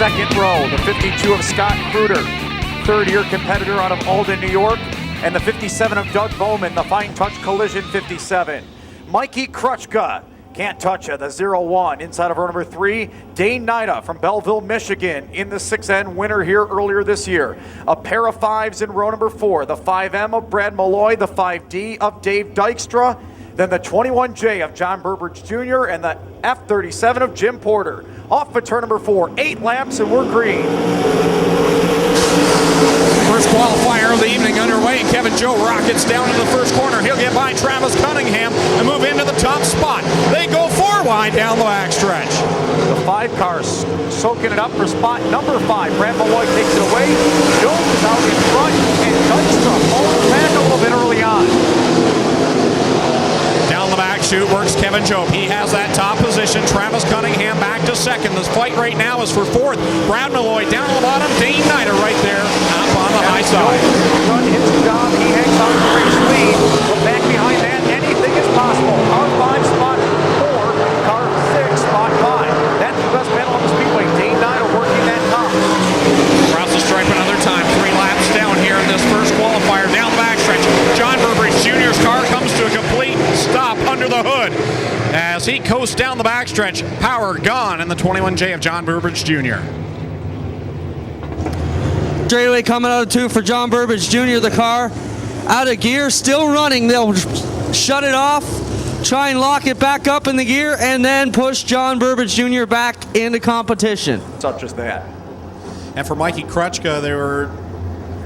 Second row, the 52 of Scott Kruder, third-year competitor out of Alden, New York, and the 57 of Doug Bowman, the Fine Touch Collision 57. Mikey Krutchka, can't touch it, the 0-1 inside of row number 3. Dane Nida from Belleville, Michigan, in the 6N winner here earlier this year. A pair of 5s in row number 4, the 5M of Brad Malloy, the 5D of Dave Dykstra, then the 21J of John Burbridge Jr., and the F37 of Jim Porter. Off for turn number 4, 8 laps, and we're green. First qualifier of the evening underway. Kevin Joe rockets down into the first corner. He'll get by Travis Cunningham and move into the top spot. They go 4 wide down the backstretch. The 5 cars soaking it up for spot number 5. Brad Malloy takes it away. Jones is out in front, and Dykstra falls back a little bit early on. Down the back chute works Kevin Jobe. He has that top position. Travis Cunningham back to second. This fight right now is for 4th. Brad Malloy down on the bottom. Dane Nida right there up on the high side. Run his job. He hangs on to the race lead. But back behind that, anything is possible. Car 5, spot 4. Car 6, spot 5. That's the best battle on the speedway. Dane Nida working that top. Across the stripe another time. 3 laps down here in this first qualifier. Down the backstretch. John Burbridge Jr.'s car comes to a complete stop under the hood as he coasts down the backstretch. Power gone in the 21J of John Burbridge Jr. Straightaway coming out of 2 for John Burbridge Jr. The car out of gear, still running. They'll shut it off, try and lock it back up in the gear, and then push John Burbridge Jr. back into competition. Such as that. And for Mikey Krutchka, they were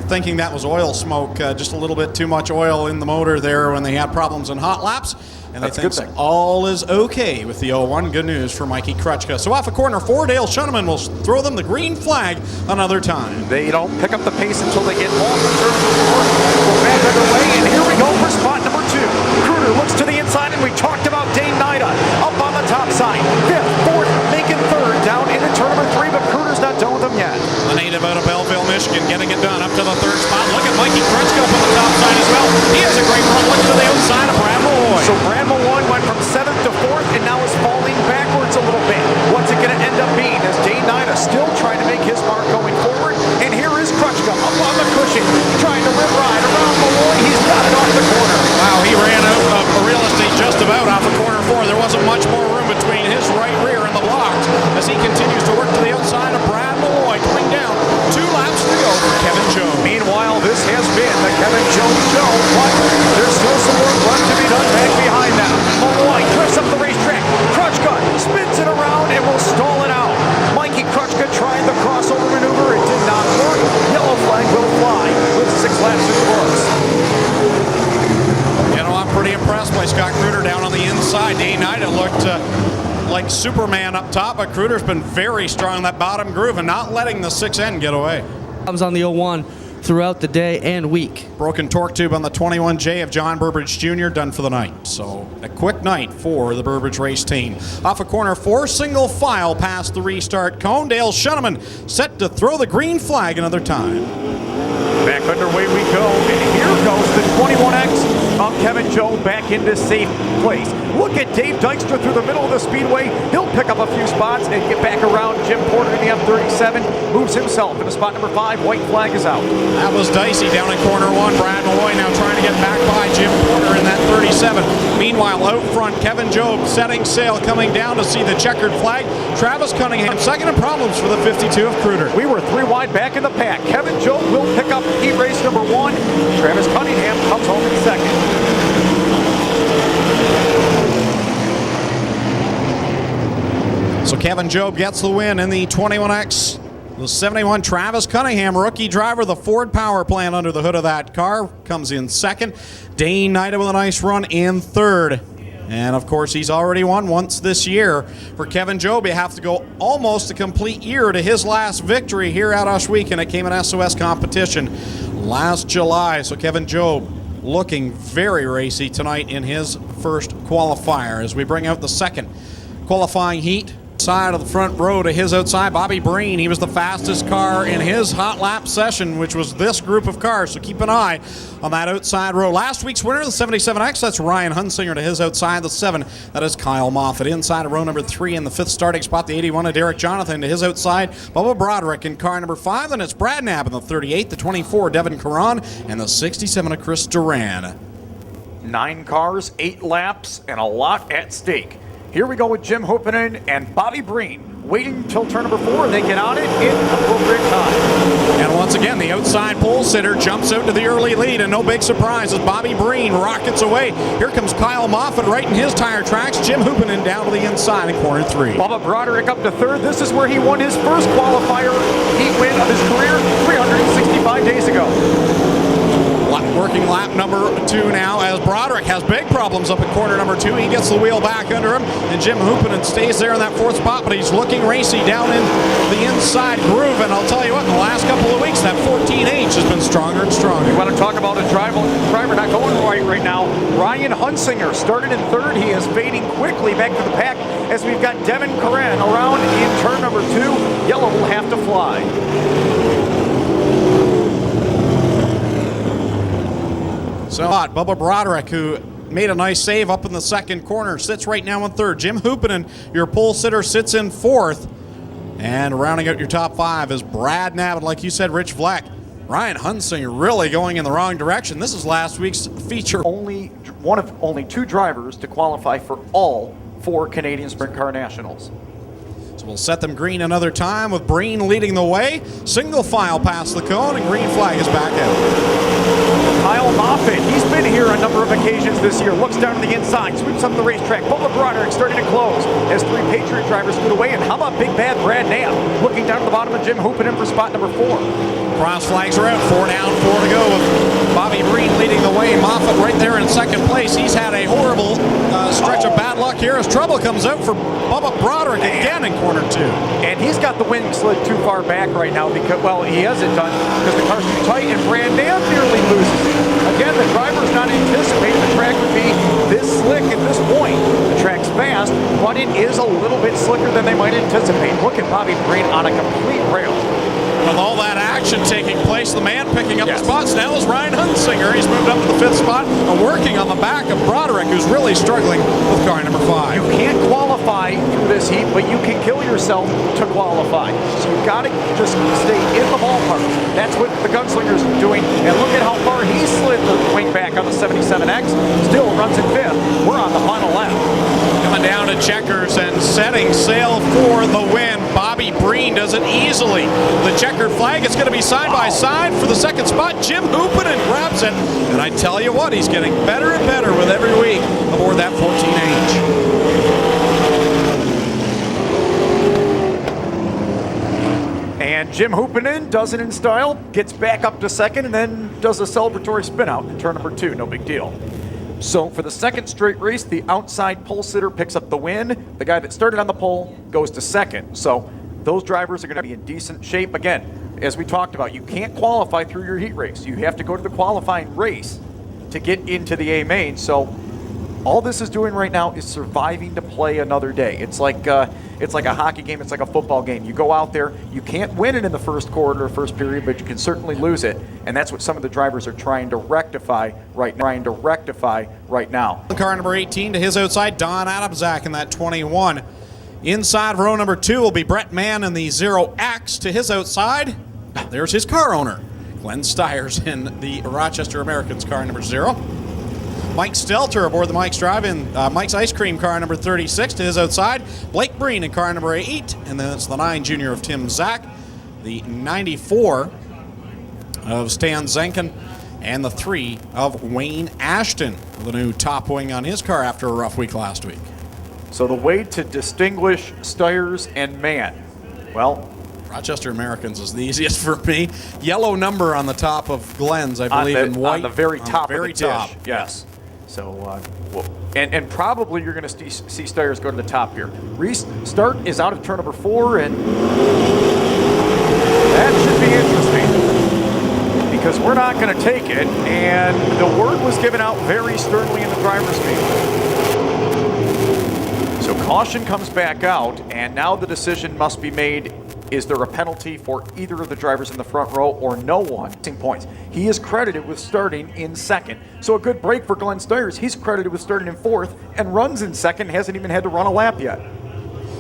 thinking that was oil smoke, just a little bit too much oil in the motor there when they had problems in hot laps. And they think all is okay with the 0-1. Good news for Mikey Krutchka. So off of corner 4, Dale Shuneman will throw them the green flag another time. They don't pick up the pace until they get off the turn. We're back underway, and here we go for spot number 2. Kruder looks to the inside, and we talked about Dane Nida up on the top side. 5th, 4th, making 3rd down into turn number 3, but Kruder's not done with them yet. The native out of Belleville, Michigan, getting it done up to the 3rd spot. Look at Mikey Krutchka up on the top side as well. He has a great run. Look to the outside of Brad Malloy. So Brad Malloy went from 7th to 4th, and now is falling backwards a little bit. What's it going to end up being? As Dane Nida still trying to make his mark going forward, and here is Krutchka up on the cushion, trying to rip ride around Malloy. He's got it off the corner. Wow, he ran out of real estate just about off of corner 4. There wasn't much more room between his right rear and the blocks as he continues to work to the outside of Brad Malloy, coming down. 2 laps to go for Kevin Jones. Meanwhile, this has been the Kevin Jones Show, but there's still some work left to be done back behind them. Malloy drifts up the racetrack. Krutchka spins it around and will stall it out. Mikey Krutchka tried the crossover maneuver. It did not work. Yellow flag will fly with 6 laps in the books. You know, I'm pretty impressed by Scott Kruder down on the inside. Dane Nida looked like Superman up top, but Kruder's been very strong in that bottom groove and not letting the 6N get away. Comes on the 0-1 throughout the day and week. Broken torque tube on the 21J of John Burbridge Jr. done for the night. So a quick night for the Burbridge race team. Off of corner 4, single file past the restart cone. Dale Shuneman set to throw the green flag another time. Back underway we go, and here goes the 21X of Kevin Joe back into safe place. Look at Dave Dykstra through the middle of the speedway. He'll pick up a few spots and get back around. Jim Porter in the F37 moves himself into spot number 5. White flag is out. That was dicey down in corner 1. Brad Malloy now trying to get back by Jim Porter in that 37. Meanwhile, out front, Kevin Jobe setting sail, coming down to see the checkered flag. Travis Cunningham second in problems for the 52 of Kruder. We were 3 wide back in the pack. Kevin Jobe will pick up heat race number 1. Travis Cunningham comes home in second. So Kevin Jobe gets the win in the 21X. The 71 Travis Cunningham, rookie driver, the Ford power plant under the hood of that car, comes in second. Dane Nida with a nice run in third. And of course, he's already won once this year. For Kevin Jobe, you have to go almost a complete year to his last victory here at Ohsweken. It came an SOS competition last July. So Kevin Jobe looking very racy tonight in his first qualifier as we bring out the second qualifying heat. Side of the front row to his outside, Bobby Breen. He was the fastest car in his hot lap session, which was this group of cars. So keep an eye on that outside row. Last week's winner, the 77X, that's Ryan Hunsinger to his outside. The 7, that is Kyle Moffitt. Inside of row number 3 in the 5th starting spot, the 81 of Derek Jonathan to his outside. Bubba Broderick in car number 5. Then it's Brad Knapp in the 38, the 24, Devin Caron, and the 67 of Chris Duran. 9 cars, 8 laps, and a lot at stake. Here we go with Jim Hoopinen and Bobby Breen. Waiting until turn number 4, they get on it in appropriate time. And once again, the outside pole sitter jumps out to the early lead, and no big surprise as Bobby Breen rockets away. Here comes Kyle Moffitt right in his tire tracks. Jim Hoopinen down to the inside in corner 3. Bubba Broderick up to 3rd. This is where he won his first qualifier heat win of his career 365 days ago. Working lap number 2 now as Broderick has big problems up in corner number 2. He gets the wheel back under him, and Jim Hoopinen stays there in that 4th spot, but he's looking racy down in the inside groove. And I'll tell you what, in the last couple of weeks, that 14H has been stronger and stronger. You want to talk about a driver not going right now. Ryan Hunsinger started in 3rd. He is fading quickly back to the pack as we've got Devin Caron around in turn number 2. Yellow will have to fly. So Bubba Broderick, who made a nice save up in the 2nd corner, sits right now in 3rd. Jim Hoopinen, your pole sitter, sits in 4th. And rounding out your top 5 is Brad Knapp, like you said, Rich Vleck. Ryan Hunsinger really going in the wrong direction. This is last week's feature. One of only 2 drivers to qualify for all 4 Canadian Sprint Car Nationals. So we'll set them green another time with Breen leading the way. Single file past the cone, and green flag is back out. Kyle Moffitt, he's been here a number of occasions this year. Looks down to the inside, sweeps up the racetrack. Bubba Broderick starting to close as 3 Patriot drivers scoot away. And how about big bad Brad Knapp looking down to the bottom of Jim Hoopinen for spot number 4. Cross flags are out, 4 down, 4 to go with Bobby Breen leading the way. Moffitt right there in 2nd place. He's had a horrible stretch of bad luck here as trouble comes out for Bubba Broderick again in corner 2. And he's got the wind slid too far back right now because, well, he hasn't done because the car's too tight, and Brad Knapp nearly loses it. Again, the driver's not anticipating the track would be this slick at this point. The track's fast, but it is a little bit slicker than they might anticipate. Look at Bobby Breen on a complete rail. With all that action taking place, the man picking up the spots now is Ryan Hunsinger. He's moved up to the 5th spot and working on the back of Broderick, who's really struggling with car number 5. You can't qualify through this heat, but you can kill yourself to qualify. So you've got to just stay in the ballpark. That's what the gunslinger's doing. And look at how far he slid the wing back on the 77X. Still runs in 5th. We're on the final lap. Coming down to checkers and setting sail for the win. Bobby Breen does it easily. The checkered flag is going to be side by side for the 2nd spot. Jim Hoopinen grabs it. And I tell you what, he's getting better and better with every week aboard that 14H. And Jim Hoopinen does it in style, gets back up to 2nd, and then does a celebratory spin out in turn number 2. No big deal. So for the 2nd straight race, the outside pole sitter picks up the win. The guy that started on the pole goes to 2nd. So those drivers are going to be in decent shape. Again, as we talked about, you can't qualify through your heat race. You have to go to the qualifying race to get into the A main. So All this is doing right now is surviving to play another day. It's like a hockey game. It's like a football game. You go out there, you can't win it in the first quarter or first period, but you can certainly lose it. And that's what some of the drivers are trying to rectify right now. Car number 18 to his outside, Don Adamczak in that 21. Inside row number 2 will be Brett Mann in the 0X. To his outside, there's his car owner, Glenn Stiers in the Rochester Americans car number 0. Mike Stelter aboard the Mike's Drive in Mike's Ice Cream car number 36 to his outside. Blake Breen in car number 8, and then it's the 9 junior of Tim Zak, the 94 of Stan Zenkin, and the 3 of Wayne Ashton, the new top wing on his car after a rough week last week. So the way to distinguish Stiers and Mann, well, Rochester Americans is the easiest for me. Yellow number on the top of Glenn's, I believe, in white. On the very top of the top. Yes. So, and probably you're going to see Stiers go to the top here. Restart is out of turn number 4, and that should be interesting because we're not going to take it, and the word was given out very sternly in the driver's meeting. So caution comes back out, and now the decision must be made. Is there a penalty for either of the drivers in the front row or no one? Points. He is credited with starting in second. So a good break for Glenn Stiers. He's credited with starting in 4th and runs in second. Hasn't even had to run a lap yet.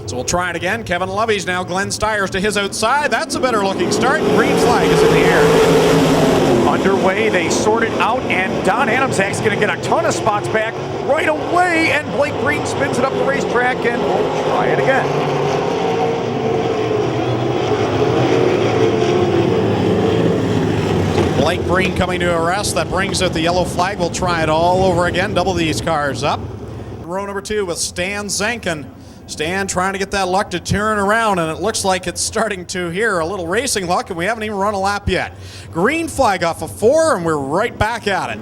So we'll try it again. Kevin Lovey's now Glenn Stiers to his outside. That's a better looking start. Green flag is in the air. Underway, they sort it out, and Don Adamczak's going to get a ton of spots back right away, and Blake Breen spins it up the racetrack, and we'll try it again. Blake Breen coming to a rest. That brings out the yellow flag. We'll try it all over again. Double these cars up. Row number 2 with Stan Zenkin. Stan trying to get that luck to turn around, and it looks like it's starting to here. A little racing luck, and we haven't even run a lap yet. Green flag off of 4, and we're right back at it.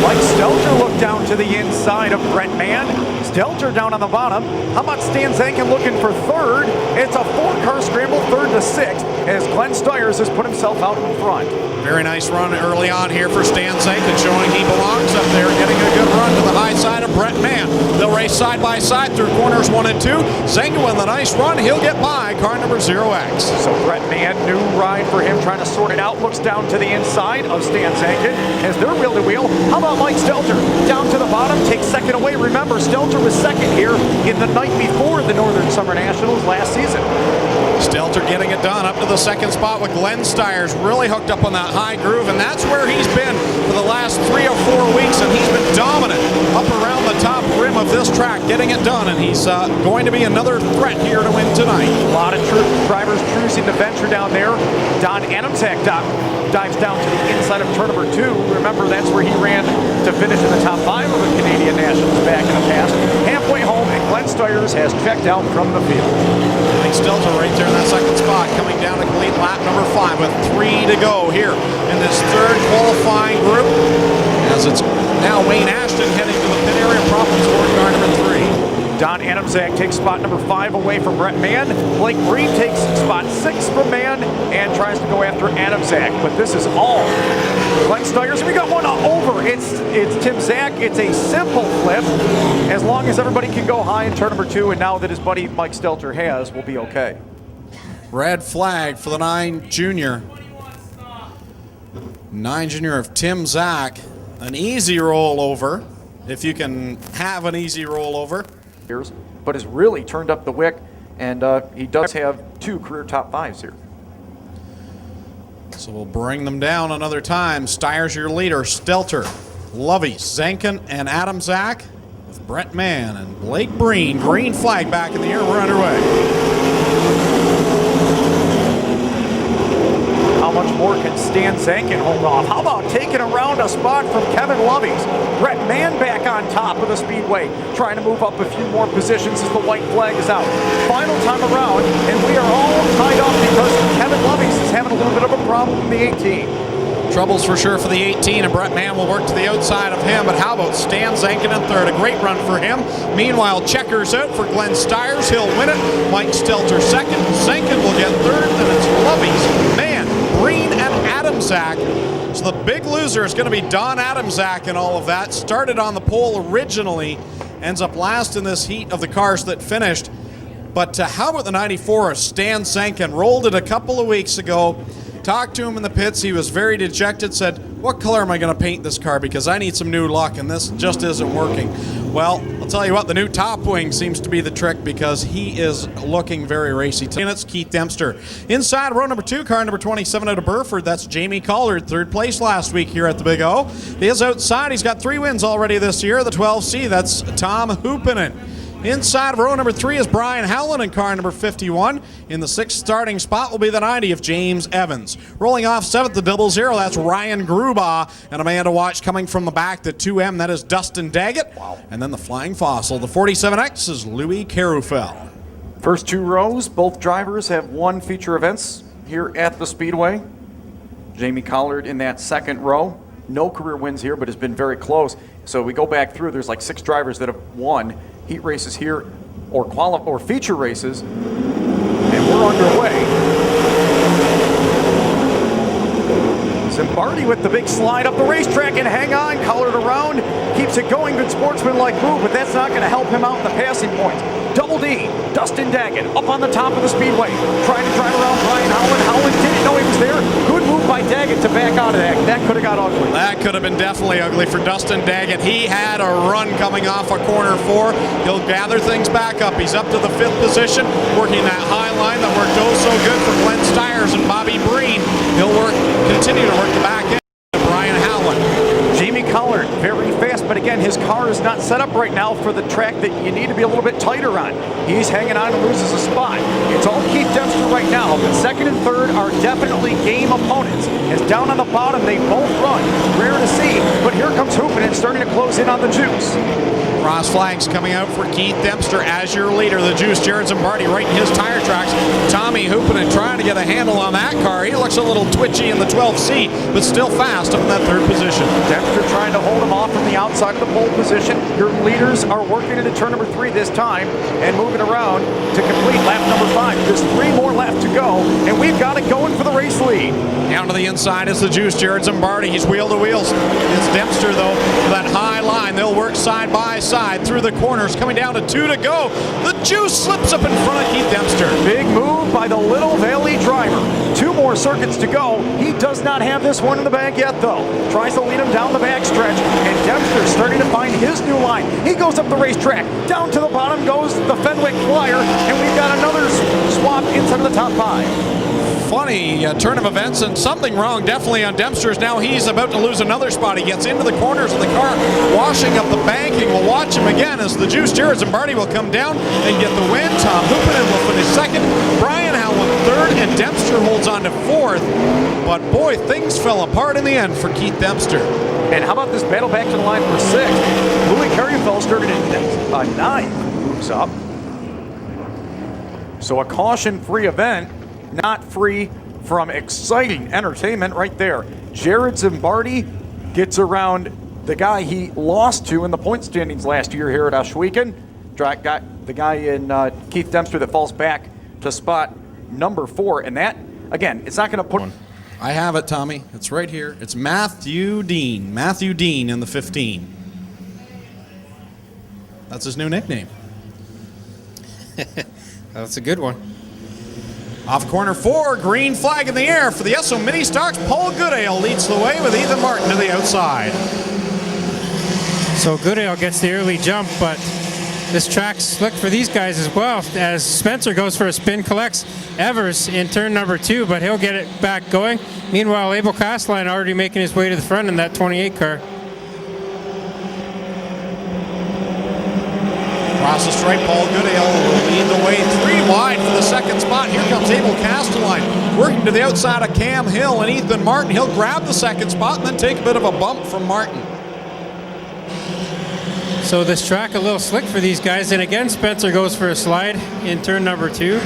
Mike Stelter looked down to the inside of Brett Mann. Stelter down on the bottom. How about Stan Zenkin looking for 3rd? It's a 4-car scramble, 3rd to 6th, as Glenn Stiers has put himself out in front. Very nice run early on here for Stan Zenkin, showing he belongs up there, getting a good run to the high side of Brett Mann. They'll race side by side through corners 1 and 2. Zenkin with a nice run. He'll get by car number 0X. So Brett Mann, new ride for him, trying to sort it out. Looks down to the inside of Stan Zenkin as they're wheel to wheel. How about Mike Stelter? Down to the bottom, takes second away. Remember, Stelter was second here in the night before the Northern Summer Nationals last season. Stelter getting it done up to the 2nd spot with Glenn Stiers, really hooked up on that high groove, and that's where he's been for the last 3 or 4 weeks, and he's been dominant up around the top rim of this track, getting it done, and he's going to be another threat here to win tonight. A lot of drivers choosing to venture down there. Don Adamczak dives down to the inside of turn number 2. Remember, that's where he ran to finish in the top 5 of the Canadian Nationals back in the past. Halfway home, and Glenn Stiers has checked out from the field. Mike Stelter right there in that 2nd spot, coming down to complete lap number 5 with 3 to go here in this 3rd qualifying group, as it's now Wayne Ashton heading to the pit area, problems for car number 3. Don Adamczak takes spot number 5 away from Brett Mann. Blake Breen takes spot 6 from Mann and tries to go after Adamczak. But this is all Glenn Stiers. We got one over. It's Tim Zak. It's a simple flip. As long as everybody can go high in turn number 2, and now that his buddy Mike Stelter has, we'll be okay. Red flag for the 9 junior. 9 junior of Tim Zak. An easy rollover, if you can have an easy rollover. But has really turned up the wick, and he does have 2 career top 5s here. So we'll bring them down another time. Stiers your leader, Stelter, Lovey, Zenkin, and Adamczak with Brett Mann and Blake Breen. Green flag back in the air. We're underway. How much more can Stan Zenkin hold off? How about taking around a spot from Kevin Lovey's? Brett Mann back on top of the Speedway, trying to move up a few more positions as the white flag is out. Final time around, and we are all tied up because Kevin Lovey's is having a little bit of a problem in the 18. Troubles for sure for the 18, and Brett Mann will work to the outside of him, but how about Stan Zenkin in 3rd? A great run for him. Meanwhile, checkers out for Glenn Stiers. He'll win it. Mike Stelter 2nd. Zenkin will get 3rd, and it's Lovey's, Mann, Breen, and Adamczak So the big loser is going to be Don Adamczak in all of that. Started on the pole originally, ends up last in this heat of the cars that finished. But how about the 94 of Stan Senken? Rolled it a couple of weeks ago. Talked to him in the pits. He was very dejected, said, what color am I going to paint this car? Because I need some new luck, and this just isn't working. Well, I'll tell you what, the new top wing seems to be the trick because he is looking very racy. And it's Keith Dempster. Inside row number 2, car number 27 out of Burford. That's Jamie Collard, 3rd place last week here at the Big O. He is outside. He's got 3 wins already this year. The 12C, that's Tom Hoopinen. Inside of row number 3 is Brian Howland in car number 51. In the 6th starting spot will be the 90 of James Evans. Rolling off 7th, the 00, that's Ryan Grubaugh. And a man to watch coming from the back, the 2M, that is Dustin Daggett. Wow. And then the Flying Fossil, the 47X, is Louis Carufel. First 2 rows, both drivers have won feature events here at the Speedway. Jamie Collard in that 2nd row. No career wins here, but has been very close. So we go back through, there's like 6 drivers that have won heat races here or feature races, and we're underway. Zimbardi with the big slide up the racetrack and hang on, Collard around, keeps it going, good sportsman-like move, but that's not going to help him out in the passing points. Double D, Dustin Daggett up on the top of the speedway, trying to drive around Brian Howland. Howland didn't know he was there. Good move by Daggett to back out of that. That could have got ugly. That could have been definitely ugly for Dustin Daggett. He had a run coming off of corner 4. He'll gather things back up. He's up to the 5th position, working that high line that worked oh so good for Glenn Stiers and Bobby Breen. He'll continue to work the back end to Brian Howland. Jamie Collard, very fast, but again, his car is not set up right now for the track that you need to be a little bit tighter on. He's hanging on and loses a spot. It's all Keith Dempster right now, but 2nd and 3rd are definitely game opponents. As down on the bottom, they both run. Rare to see, but here comes Hoopinen starting to close in on the juice. Cross flags coming out for Keith Dempster as your leader. The juice, Jared Zimbardi, right in his tire tracks. Tommy Hoopinen trying to get a handle on that car. He looks a little twitchy in the 12C, but still fast up in that 3rd position. Dempster trying to hold him off from the outside of the pole position. Your leaders are working into turn number 3 this time and moving around to complete lap number 5. There's 3 more laps to go, and we've got it going for the race lead. Down to the inside is the juice, Jared Zimbardi. He's wheel to wheels. It's Dempster, though, for that high line. They'll work side by side through the corners, coming down to 2 to go. The juice slips up in front of Keith Dempster. Big move by the Little Valley driver. 2 more circuits to go. He does not have this one in the bag yet, though. Tries to lead him down the backstretch, and Dempster's starting to find his new line. He goes up the racetrack. Down to the bottom goes the Fenwick Flyer, and we've got another swap inside of the top 5. Funny turn of events, and something wrong definitely on Dempster's. Now he's about to lose another spot. He gets into the corners of the car, washing up the banking. We'll watch him again as the juice, Jared Zimbardi, will come down and get the win. Tom Hoopinen will finish 2nd. Brian Howland 3rd, and Dempster holds on to 4th. But boy, things fell apart in the end for Keith Dempster. And how about this battle back to the line for 6th? Louis Carufel started in 9th. Moves up. So a caution-free event. Not free from exciting entertainment right there. Jared Zimbardi gets around the guy he lost to in the point standings last year here at Ohsweken. The guy in Keith Dempster that falls back to spot number 4. And that, again, it's not going to put... I have it, Tommy. It's right here. It's Matthew Dean. Matthew Dean in the 15. That's his new nickname. That's a good one. Off corner 4, green flag in the air for the Esso Mini Stocks. Paul Goodale leads the way with Ethan Martin to the outside. So Goodale gets the early jump, but this track's slick for these guys as well, as Spencer goes for a spin, collects Evers in turn number 2, but he'll get it back going. Meanwhile, Abel Castline already making his way to the front in that 28 car. Across the stripe, Paul Goodale will lead the way 3 wide for the 2nd spot. Here comes Abel Castline, working to the outside of Cam Hill and Ethan Martin. He'll grab the 2nd spot and then take a bit of a bump from Martin. So this track a little slick for these guys, and again Spencer goes for a slide in turn number 2.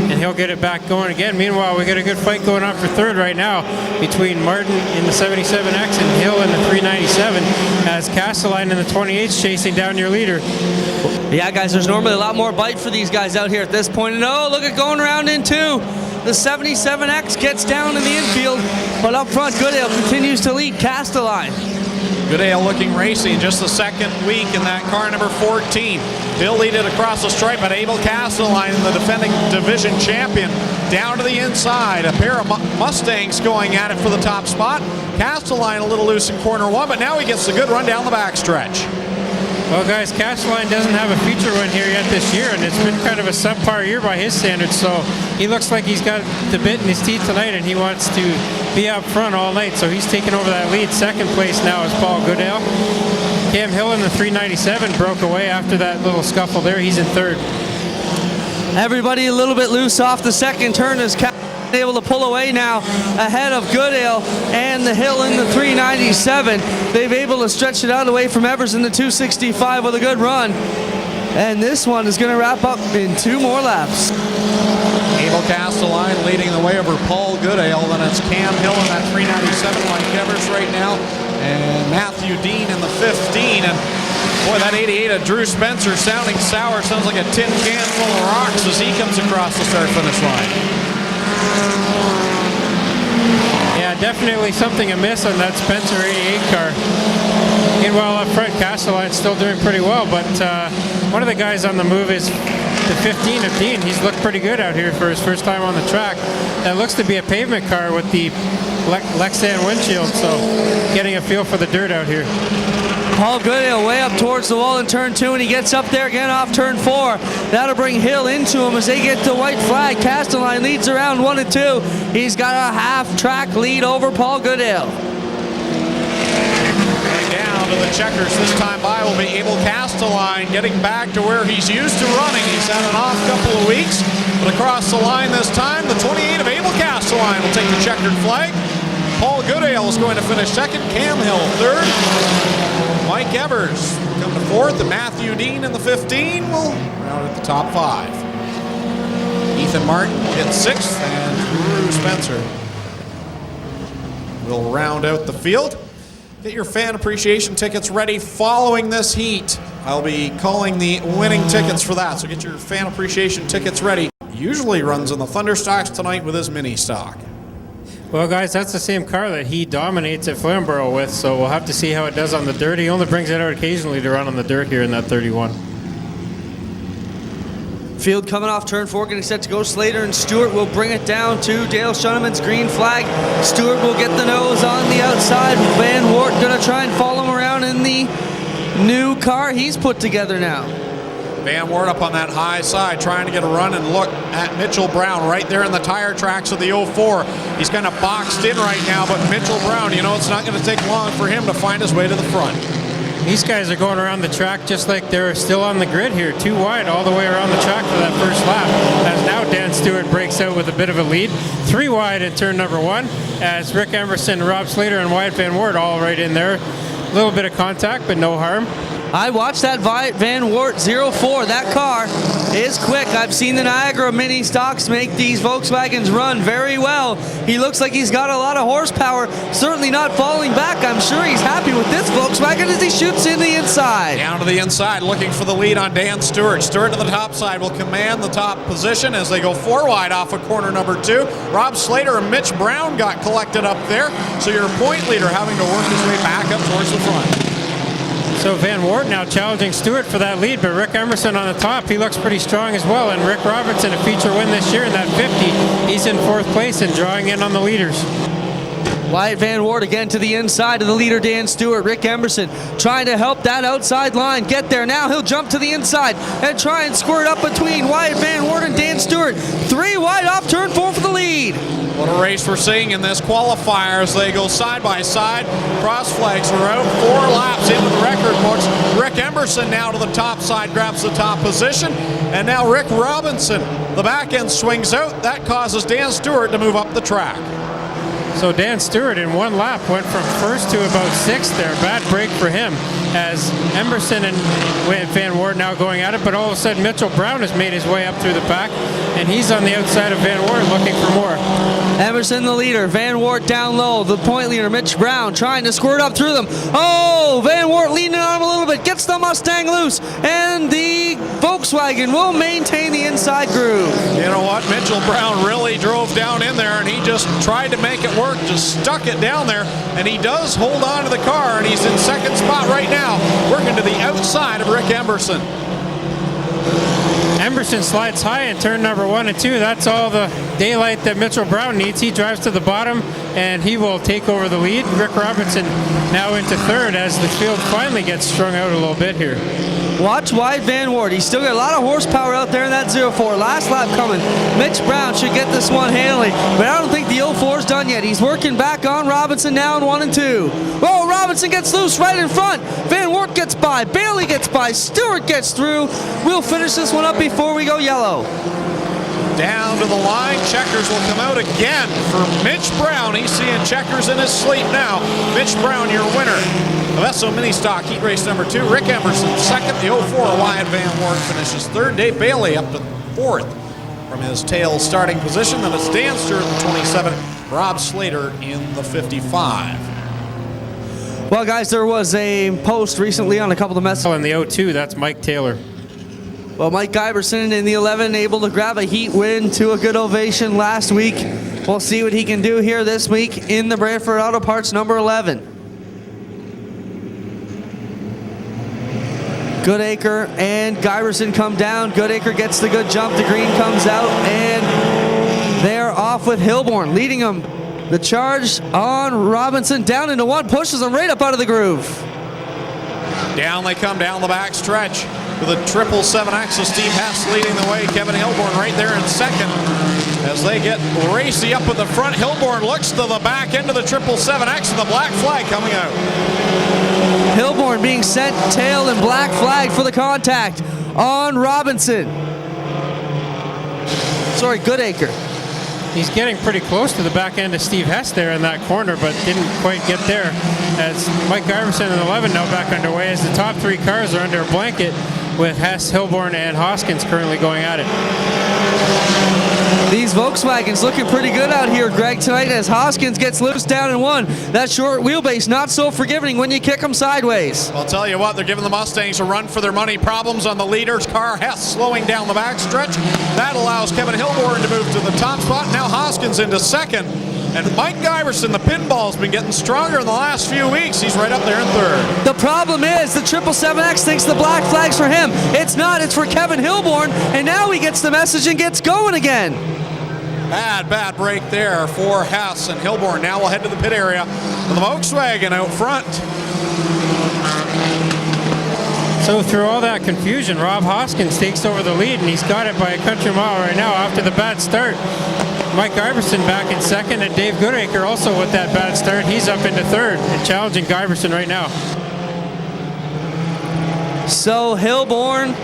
And he'll get it back going again. Meanwhile, we got a good fight going on for 3rd right now between Martin in the 77X and Hill in the 397, as Castelline in the 28's chasing down your leader. Yeah, guys, there's normally a lot more bite for these guys out here at this point. And oh, look at going around in 2. The 77X gets down in the infield, but up front, Goodale continues to lead Castelline. Goodale looking racy, just the second week in that car number 14. He'll lead it across the stripe, but Abel Castelline, the defending division champion, down to the inside. A pair of Mustangs going at it for the top spot. Castelline a little loose in corner one, but now he gets a good run down the backstretch. Well, guys, Castelline doesn't have a feature win here yet this year, and it's been kind of a subpar year by his standards, so he looks like he's got the bit in his teeth tonight, and he wants to be up front all night, so he's taking over that lead. Second place now is Paul Goodale. Cam Hill in the 397 broke away after that little scuffle there. He's in third. Everybody a little bit loose off the second turn as able to pull away now ahead of Goodale and the Hill in the 397. They've able to stretch it out away from Evers in the 265 with a good run. And this one is going to wrap up in 2 more laps. Abel Castelline leading the way over Paul Goodale. Then it's Cam Hill in that 397, Mike Evers right now, and Matthew Dean in the 15. And boy, that 88 of Drew Spencer sounding sour. Sounds like a tin can full of rocks as he comes across the start-finish line. Yeah, definitely something amiss on that Spencer 88 car. Meanwhile, up front, Castelline's still doing pretty well, but one of the guys on the move is the 15 of Dean. He's looked pretty good out here for his first time on the track. That looks to be a pavement car with the Lexan windshield, so getting a feel for the dirt out here. Paul Goodale way up towards the wall in turn 2, and he gets up there again off turn 4. That'll bring Hill into him as they get the white flag. Castelline leads around 1 and 2. He's got a half-track lead over Paul Goodale. Down to the checkers this time by will be Abel Castelline, getting back to where he's used to running. He's had an off couple of weeks, but across the line this time, the 28 of Abel Castelline will take the checkered flag. Paul Goodale is going to finish second, Cam Hill third. Mike Evers will come to fourth, and Matthew Dean in the 15 will round at the top 5. Ethan Martin hits sixth, and Drew Spencer will round out the field. Get your fan appreciation tickets ready following this heat. I'll be calling the winning tickets for that, so get your fan appreciation tickets ready. Usually runs in the Thunderstocks tonight with his mini stock. Well, guys, that's the same car that he dominates at Flamborough with, so we'll have to see how it does on the dirt. He only brings it out occasionally to run on the dirt here in that 31. Field coming off turn 4, getting set to go. Slater and Stewart will bring it down to Dale Shuneman's green flag. Stewart will get the nose on the outside. Van Wart going to try and follow him around in the new car he's put together now. Van Wart up on that high side, trying to get a run and look at Mitchell Brown right there in the tire tracks of the 04. He's kind of boxed in right now, but Mitchell Brown, you know, it's not going to take long for him to find his way to the front. These guys are going around the track just like they're still on the grid here, 2 wide all the way around the track for that first lap. As now Dan Stewart breaks out with a bit of a lead. 3 wide in turn number 1, as Rick Emerson, Rob Slater, and Wyatt Van Wart all right in there. A little bit of contact, but no harm. I watched that Van Wart 04. That car is quick. I've seen the Niagara mini stocks make these Volkswagens run very well. He looks like he's got a lot of horsepower, certainly not falling back. I'm sure he's happy with this Volkswagen as he shoots in the inside. Down to the inside, looking for the lead on Dan Stewart. Stewart to the top side will command the top position as they go 4 wide off of corner number 2. Rob Slater and Mitch Brown got collected up there, so your point leader having to work his way back up towards the front. So Van Wart now challenging Stewart for that lead, but Rick Emerson on the top, he looks pretty strong as well. And Rick Robertson, a feature win this year in that 50. He's in 4th place and drawing in on the leaders. Wyatt Van Wart again to the inside of the leader, Dan Stewart. Rick Emerson trying to help that outside line get there. Now he'll jump to the inside and try and squirt up between Wyatt Van Wart and Dan Stewart. 3 wide off turn 4 for the lead. What a race we're seeing in this qualifier as they go side by side. Cross flags are out, 4 laps into the record books. Rick Emerson now to the top side, grabs the top position. And now Rick Robinson, the back end swings out. That causes Dan Stewart to move up the track. So Dan Stewart in 1 lap went from 1st to about 6th there. Bad break for him as Emerson and Van Wart now going at it, but all of a sudden Mitchell Brown has made his way up through the pack, and he's on the outside of Van Wart looking for more. Giberson the leader. Van Wart down low. The point leader, Mitch Brown, trying to squirt up through them. Oh, Van Wart leaning on him a little bit. Gets the Mustang loose. And the Volkswagen will maintain the inside groove. You know what? Mitchell Brown really drove down in there, and he just tried to make it work, just stuck it down there, and he does hold on to the car, and he's in second spot right now, working to the outside of Rick Emberson. Emberson slides high in turn number 1 and 2. That's all the daylight that Mitchell Brown needs. He drives to the bottom, and he will take over the lead. Rick Robinson now into third as the field finally gets strung out a little bit here. Watch wide Van Wart. He's still got a lot of horsepower out there in that 04. Last lap coming. Mitch Brown should get this one handily, but I don't think the 04's done yet. He's working back on Robinson now in 1 and 2. Oh, Robinson gets loose right in front. Van Wart gets by. Bailey gets by. Stewart gets through. We'll finish this one up before we go yellow. Down to the line, checkers will come out again for Mitch Brown. He's seeing checkers in his sleep now. Mitch Brown, your winner of Esso Mini Stock Heat Race number 2. Rick Emberson second. The 04 Wyatt Van Wart finishes third. Dave Bailey up to fourth from his tail starting position. Then it's Dan Stewart in 27. Rob Slater in the 55. Well, guys, there was a post recently on a couple of messages. Oh, in the 02, that's Mike Taylor. Well, Mike Giberson in the 11 able to grab a heat win to a good ovation last week. We'll see what he can do here this week in the Brantford Auto Parts number 11. Goodacre and Giberson come down. Goodacre gets the good jump. The green comes out, and they're off with Hilborn leading them. The charge on Robinson down into 1, pushes them right up out of the groove. Down they come down the back stretch with a 777X of Steve Hess leading the way. Kevin Hilborn right there in second as they get racy up at the front. Hilborn looks to the back end of the 777X and the black flag coming out. Hilborn being sent tail and black flag for the contact on Robinson. Sorry, Goodacre. He's getting pretty close to the back end of Steve Hess there in that corner, but didn't quite get there. As Mike Giberson in 11 now back underway as the top 3 cars are under a blanket with Hess, Hilborn, and Hoskins currently going at it. These Volkswagens looking pretty good out here, Greg, tonight as Hoskins gets loose down in 1. That short wheelbase not so forgiving when you kick them sideways. I'll tell you what, they're giving the Mustangs a run for their money. Problems on the leader's car. Hess slowing down the backstretch. That allows Kevin Hilborn to move to the top spot. Now Hoskins into second. And Mike Giberson, the pinball's been getting stronger in the last few weeks. He's right up there in third. The problem is the 777X thinks the black flag's for him. It's not. It's for Kevin Hilborn. And now he gets the message and gets going again. Bad break there for Hess, and Hilborn now will head to the pit area with the Volkswagen out front. So through all that confusion, Rob Hoskins takes over the lead, and he's got it by a country mile right now after the bad start. Mike Giberson back in second, and Dave Goodacre also with that bad start. He's up into third and challenging Giberson right now. So Hilborn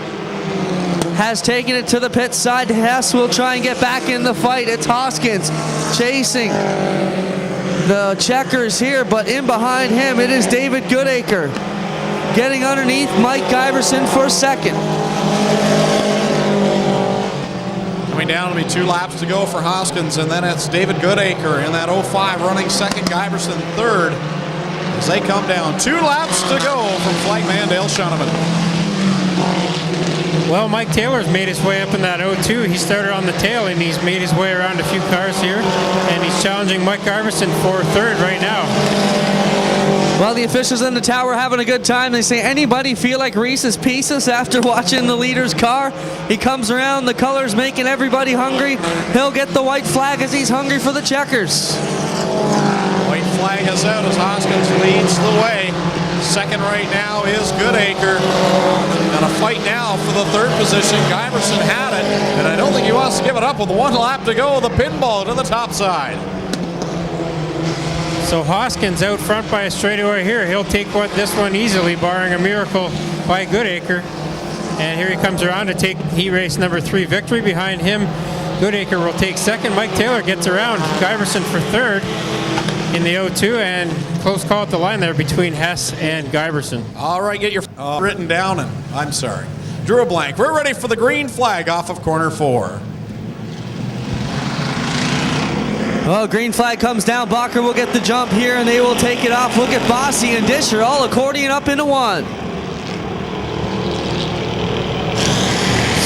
has taken it to the pit side. Hess will try and get back in the fight. It's Hoskins chasing the checkers here, but in behind him it is David Goodacre getting underneath Mike Giberson for second. Coming down to be 2 laps to go for Hoskins, and then it's David Goodacre in that 05 running second, Giberson third as they come down. 2 laps to go from flagman Dale Schoeneman. Well, Mike Taylor's made his way up in that 02. He started on the tail, and he's made his way around a few cars here, and he's challenging Mike Giberson for third right now. Well, the officials in the tower having a good time. They say, anybody feel like Reese's Pieces after watching the leader's car? He comes around, the colors making everybody hungry. He'll get the white flag as he's hungry for the checkers. White flag is out as Hoskins leads the way. Second right now is Goodacre. And a fight now for the third position. Giberson had it, and I don't think he wants to give it up with 1 lap to go. The pinball to the top side. So Hoskins out front by a straightaway here. He'll take this one easily, barring a miracle by Goodacre. And here he comes around to take heat race number 3 victory. Behind him, Goodacre will take second. Mike Taylor gets around Giberson for third in the 02, and close call at the line there between Hess and Giberson. All right, get your written down, and I'm sorry. Drew a blank. We're ready for the green flag off of corner 4. Well, green flag comes down. Bacher will get the jump here, and they will take it off. Look at Bossy and Disher all accordion up into one.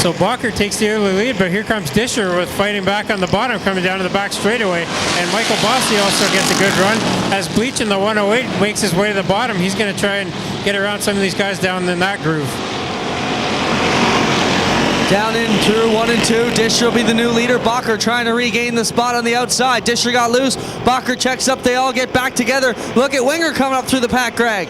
So Bacher takes the early lead, but here comes Disher with fighting back on the bottom, coming down to the back straightaway. And Michael Bossy also gets a good run. As Bleach in the 108 makes his way to the bottom, he's going to try and get around some of these guys down in that groove. Down in through 1 and 2. Disher will be the new leader. Bacher trying to regain the spot on the outside. Disher got loose. Bacher checks up. They all get back together. Look at Winger coming up through the pack, Greg.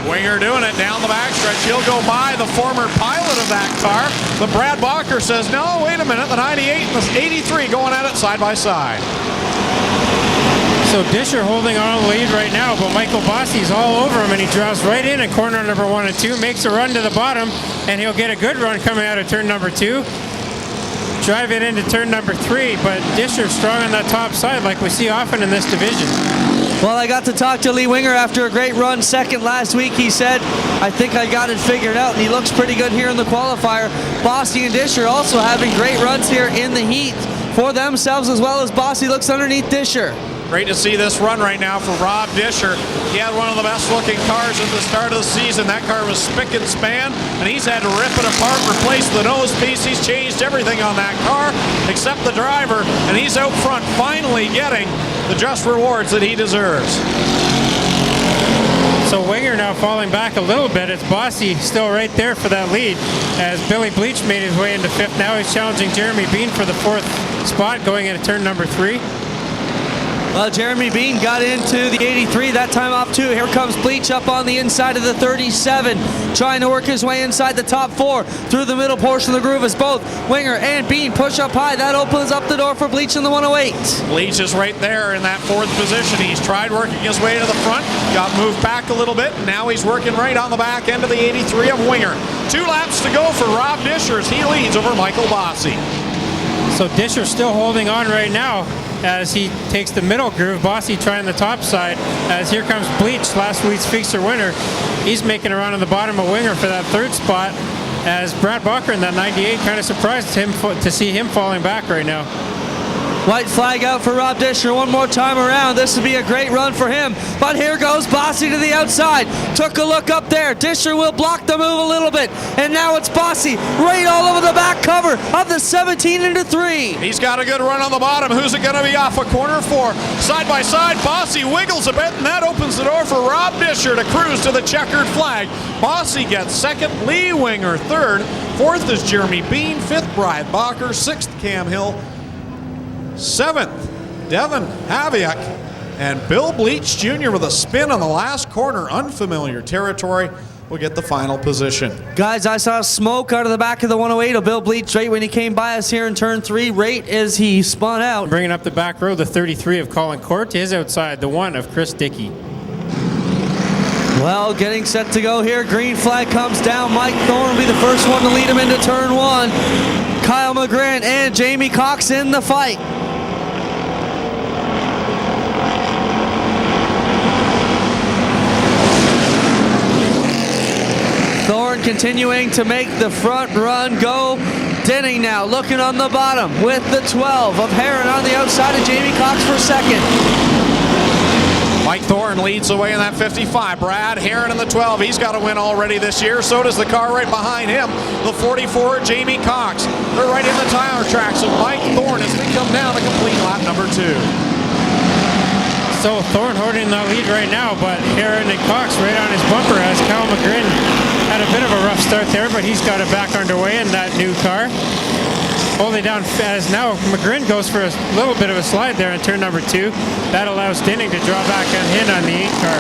Winger doing it down the backstretch. He'll go by the former pilot of that car. But Brad Bacher says, no, wait a minute. The 98 and the 83 going at it side by side. So Disher holding on the lead right now, but Michael Bossy's all over him, and he drives right in at corner number 1 and 2, makes a run to the bottom, and he'll get a good run coming out of turn number 2. Drive it into turn number 3, but Disher strong on that top side like we see often in this division. Well, I got to talk to Lee Winger after a great run second last week. He said, I think I got it figured out, and he looks pretty good here in the qualifier. Bossy and Disher also having great runs here in the heat for themselves, as well as Bossy looks underneath Disher. Great to see this run right now for Rob Disher. He had one of the best looking cars at the start of the season. That car was spick and span, and he's had to rip it apart, replace the nose piece. He's changed everything on that car except the driver, and he's out front finally getting the just rewards that he deserves. So Winger now falling back a little bit. It's Bossy still right there for that lead as Billy Bleach made his way into 5th. Now he's challenging Jeremy Bean for the 4th spot going into turn number 3. Well, Jeremy Bean got into the 83, that time off too. Here comes Bleach up on the inside of the 37, trying to work his way inside the top 4 through the middle portion of the groove as both Winger and Bean push up high. That opens up the door for Bleach in the 108. Bleach is right there in that 4th position. He's tried working his way to the front, got moved back a little bit, and now he's working right on the back end of the 83 of Winger. 2 laps to go for Rob Disher as he leads over Michael Bossy. So Disher still holding on right now as he takes the middle groove. Bossy trying the top side as here comes Bleach, last week's fixer winner. He's making a run on the bottom of Winger for that 3rd spot as Brad Bacher in that 98 kind of surprised him to see him falling back right now. White flag out for Rob Disher one more time around. This would be a great run for him. But here goes Bossy to the outside. Took a look up there. Disher will block the move a little bit. And now it's Bossy right all over the back cover of the 17 into 3. He's got a good run on the bottom. Who's it going to be off a corner for? Side by side, Bossy wiggles a bit, and that opens the door for Rob Disher to cruise to the checkered flag. Bossy gets 2nd, Lee Winger 3rd. 4th is Jeremy Bean. 5th, Brad Bacher. 6th, Cam Hill. 7th, Devin Haviak, and Bill Bleach Jr. with a spin on the last corner. Unfamiliar territory will get the final position. Guys, I saw smoke out of the back of the 108 of Bill Bleach right when he came by us here in turn 3, right as he spun out. Bringing up the back row, the 33 of Colin Court is outside, the 1 of Chris Dickey. Well, getting set to go here. Green flag comes down. Mike Thorne will be the first one to lead him into turn 1. Kyle McGrin and Jamie Cox in the fight. Thorne continuing to make the front run go. Denning now looking on the bottom with the 12 of Heron on the outside of Jamie Cox for 2nd. Mike Thorne leads the way in that 55. Brad Heron in the 12. He's got a win already this year. So does the car right behind him. The 44, Jamie Cox. They're right in the tire tracks of Mike Thorne as they come down to complete lap number 2. So Thorne holding the lead right now, but Heron and Cox right on his bumper as Kyle McGrin had a bit of a rough start there, but he's got it back underway in that new car. Holding down as now McGrin goes for a little bit of a slide there in turn number 2. That allows Denning to draw back on him on the 8 car.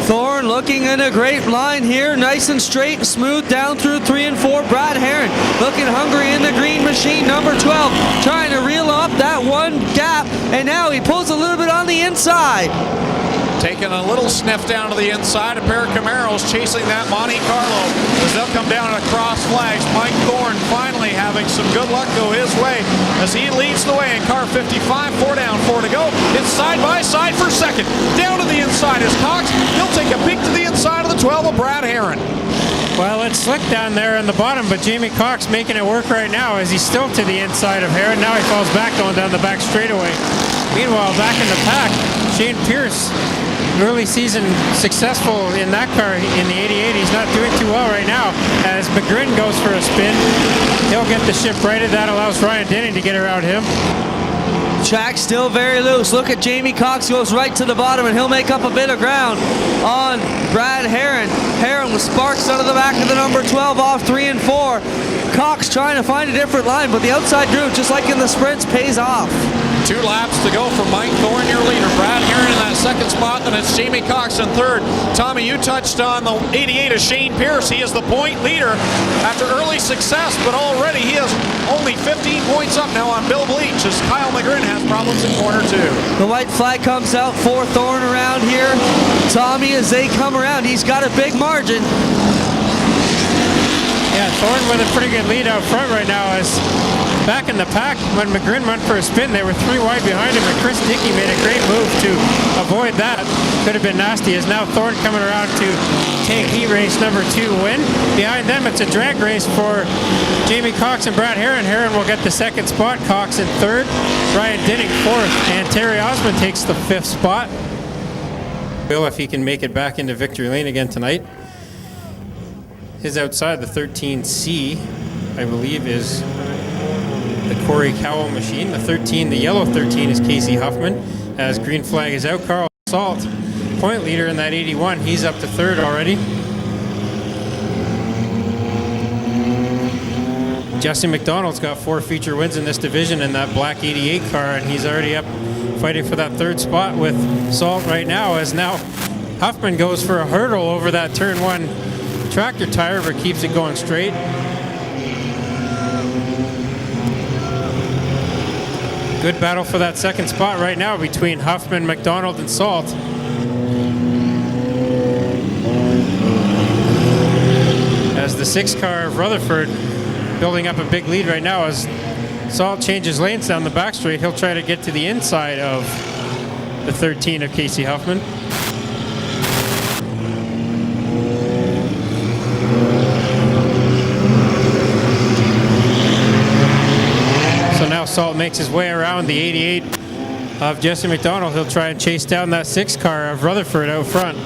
Thorne looking in a great line here, nice and straight and smooth down through 3 and 4. Brad Heron looking hungry in the green machine, number 12, trying to reel up that one gap, and now he pulls a little bit on the inside. Taking a little sniff down to the inside. A pair of Camaros chasing that Monte Carlo as they'll come down at cross flags. Mike Thorne finally having some good luck go his way as he leads the way in car 55. 4 down, 4 to go. It's side by side for 2nd. Down to the inside is Cox. He'll take a peek to the inside of the 12 of Brad Heron. Well, it's slick down there in the bottom, but Jamie Cox making it work right now as he's still to the inside of Heron. Now he falls back going down the back straightaway. Meanwhile, back in the pack, Shane Pierce, early season successful in that car in the 88. He's not doing too well right now as McGrin goes for a spin. He'll get the ship righted. That allows Ryan Denning to get around him. Track still very loose. Look at Jamie Cox goes right to the bottom, and he'll make up a bit of ground on Brad Heron. Heron with sparks out of the back of the number 12 off 3 and 4. Cox trying to find a different line, but the outside groove, just like in the sprints, pays off. 2 laps to go for Mike Thorne, your leader. Brad Heron in that second spot, and it's Jamie Cox in third. Tommy, you touched on the 88 of Shane Pierce. He is the point leader after early success, but already he is only 15 points up now on Bill Bleach as Kyle McGrin has problems in corner 2. The white flag comes out for Thorne around here. Tommy, as they come around, he's got a big margin. Yeah, Thorne with a pretty good lead out front right now as back in the pack when McGrin went for a spin, they were 3 wide behind him, and Chris Dickey made a great move to avoid that. Could have been nasty as now Thorne coming around to take heat race number 2 win. Behind them, it's a drag race for Jamie Cox and Brad Heron. Heron will get the second spot, Cox in third, Ryan Denning fourth, and Terry Osmond takes the 5th spot. Bill, if he can make it back into victory lane again tonight. His outside, the 13C, I believe, is the Corey Cowell machine. The 13, the yellow 13, is Casey Huffman. As green flag is out, Carl Salt, point leader in that 81. He's up to third already. Jesse McDonald's got 4 feature wins in this division in that black 88 car, and he's already up fighting for that 3rd spot with Salt right now, as now Huffman goes for a hurdle over that turn 1 tractor tire, but keeps it going straight. Good battle for that second spot right now between Huffman, McDonald, and Salt. As the 6 car of Rutherford building up a big lead right now as Salt changes lanes down the back straight. He'll try to get to the inside of the 13 of Casey Huffman. Salt makes his way around the 88 of Jesse McDonald. He'll try and chase down that 6 car of Rutherford out front.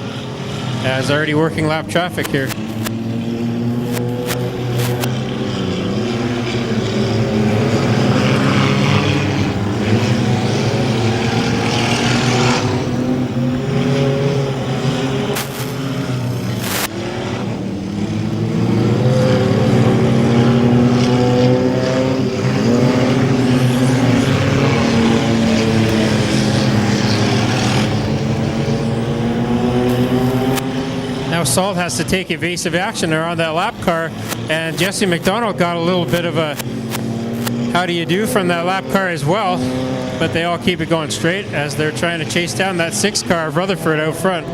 As already working lap traffic here. Salt has to take evasive action there on that lap car, and Jesse McDonald got a little bit of a how do you do from that lap car as well, but they all keep it going straight as they're trying to chase down that 6 car of Rutherford out front.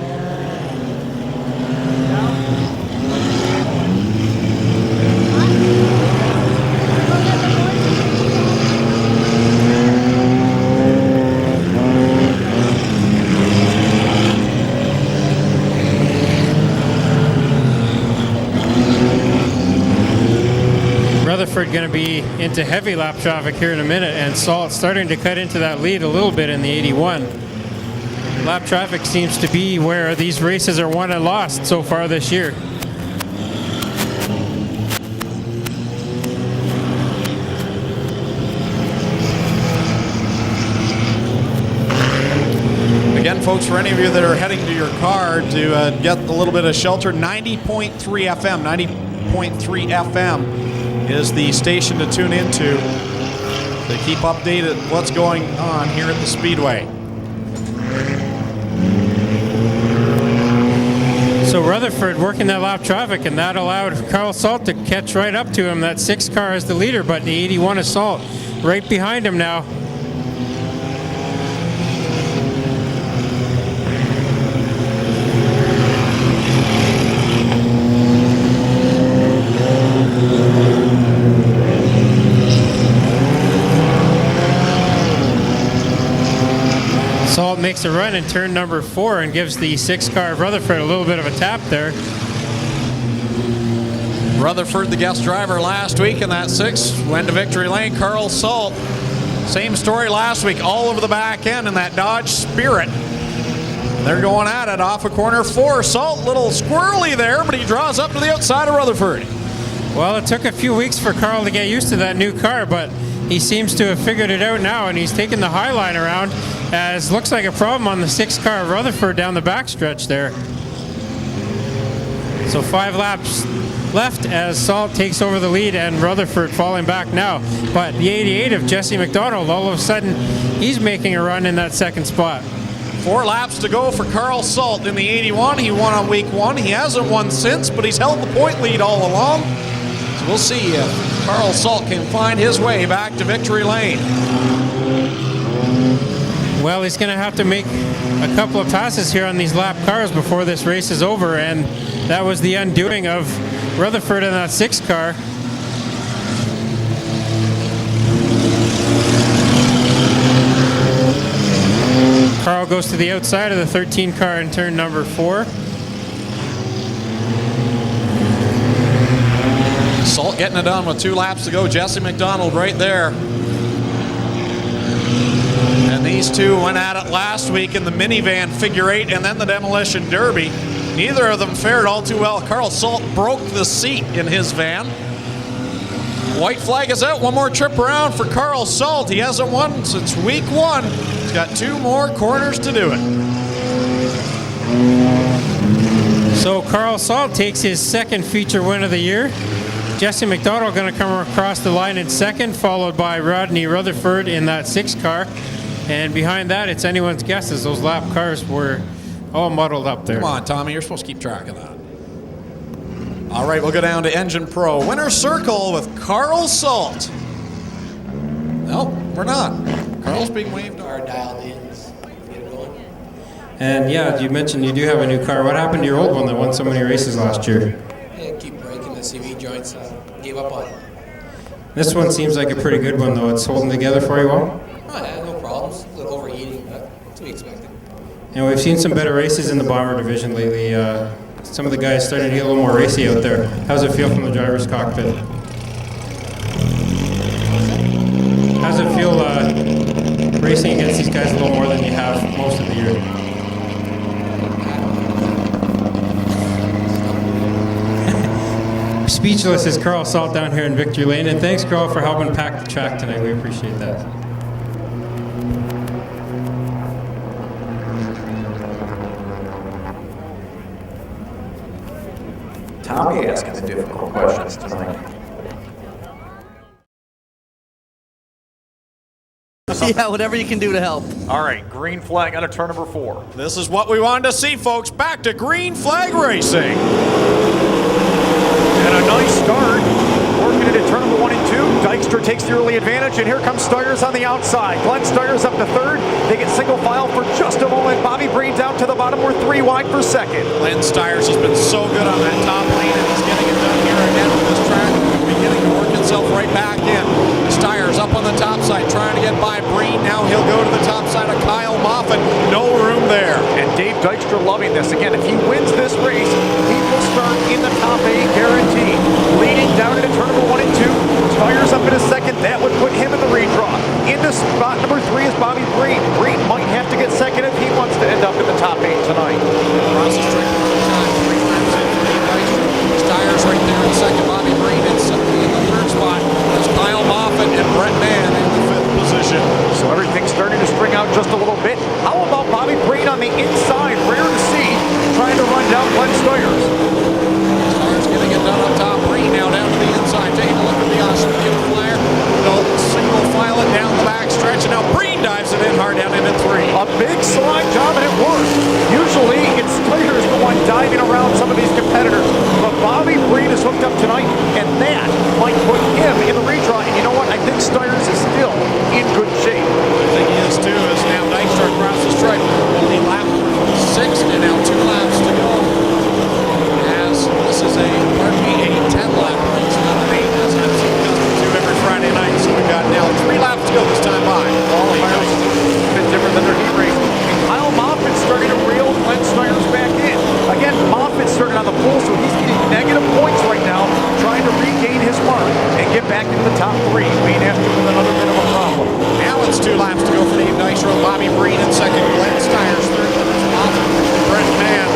Going to be into heavy lap traffic here in a minute, and Salt starting to cut into that lead a little bit in the 81. Lap traffic seems to be where these races are won and lost so far this year. Again, folks, for any of you that are heading to your car to get a little bit of shelter, 90.3 FM, 90.3 FM is the station to tune into to keep updated what's going on here at the Speedway. So Rutherford working that lap traffic, and that allowed Carl Salt to catch right up to him. That 6 car is the leader, but the 81 is Salt right behind him now. Salt makes a run in turn number 4 and gives the 6 car of Rutherford a little bit of a tap there. Rutherford, the guest driver last week in that 6, went to victory lane. Carl Salt, same story last week, all over the back end in that Dodge Spirit. They're going at it off of corner 4. Salt, little squirrely there, but he draws up to the outside of Rutherford. Well, it took a few weeks for Carl to get used to that new car, but he seems to have figured it out now, and he's taking the high line around, as looks like a problem on the 6 car of Rutherford down the backstretch there. So 5 laps left as Salt takes over the lead and Rutherford falling back now. But the 88 of Jesse McDonald, all of a sudden, he's making a run in that second spot. 4 laps to go for Carl Salt in the 81. He won on week 1. He hasn't won since, but he's held the point lead all along. So we'll see if Carl Salt can find his way back to victory lane. Well, he's going to have to make a couple of passes here on these lap cars before this race is over, and that was the undoing of Rutherford in that 6 car. Carl goes to the outside of the 13 car in turn number 4. Salt getting it done with 2 laps to go. Jesse McDonald right there. And these two went at it last week in the minivan figure 8 and then the demolition derby. Neither of them fared all too well. Carl Salt broke the seat in his van. White flag is out. One more trip around for Carl Salt. He hasn't won since week 1. He's got 2 more corners to do it. So Carl Salt takes his second feature win of the year. Jesse McDonald going to come across the line in second, followed by Rodney Rutherford in that 6 car. And behind that, it's anyone's guess as those lap cars were all muddled up there. Come on, Tommy, you're supposed to keep track of that. All right, we'll go down to Engine Pro. Winner's circle with Carl Salt. Nope, we're not. Carl's being waved Car on. dialed in. Get it going. And yeah, you mentioned you do have a new car. What happened to your old one that won so many races last year? Yeah, keep breaking the CV joints. Gave up on it. This one seems like a pretty good one, though. It's holding together for you well. Oh, yeah, no problems. A little overheating, but to be expected. And we've seen some better races in the bomber division lately. Some of the guys starting to get a little more racy out there. How's it feel from the driver's cockpit? How's it feel racing against these guys a little more than you have most of the year? Speechless is Carl Salt down here in Victory Lane, and thanks, Carl, for helping pack the track tonight. We appreciate that. Tommy asking the difficult questions tonight. Yeah, whatever you can do to help. All right, green flag out of turn number 4. This is what we wanted to see, folks. Back to green flag racing. And a nice start. Working it at turn number 1 and 2. Dykstra takes the early advantage, and here comes Steyers on the outside. Glenn Steyers up to 3rd. They get single file for just a moment. Bobby Breen down to the bottom. We're 3 wide for 2nd. Glenn Steyers has been so good on that top lane, and he's getting it done here again with this track. Beginning to work himself right back in. Steyers up on the top side, trying to get by Breen. Now he'll go to the top side of Kyle Moffitt. No room there. And Dave Dykstra loving this. Again, if he wins this race, he will start in the top 8, guaranteed. Leading down into turn number 1 and 2. Steyers up in a 2nd. That would put him in the redraw. Into spot number 3 is Bobby Breen. Breen might have to get 2nd if he wants to end up in the top 8 tonight. Across the straight one time, 3 laps in for Dave Dykstra. Steyers right there in 2nd. Bobby Breen in the 3rd spot. There's Kyle Moffitt and Brett Mann in the 5th position. So everything's starting to string out just a little bit. How about Bobby Breen on the inside? Rare to see, trying to run down Glenn Steyers. Steyers getting it done up top. Breen now down to the inside. Taking a look at the Ohsweken flare. They'll single file it down the back stretch. And now Breen dives it in hard down into 3. A big slide job, and it worked. Usually, it's Steyers the one diving around some of these competitors. But Bobby Breen is hooked up tonight, and that might put him in the redraw. And you know what? I think Steyers is still in good shape. I think he is too, as now Dykstra across the stripe. Only lap 6 and now 2 laps to go. As this is a 10-lap race, not an 8, as I'm so accustomed to every Friday night. So we've got now 3 laps to go this time by. Qualifiers a bit different than their heat race. Kyle Bobby Breen in second. Glenn Steyer's third. Brent Mann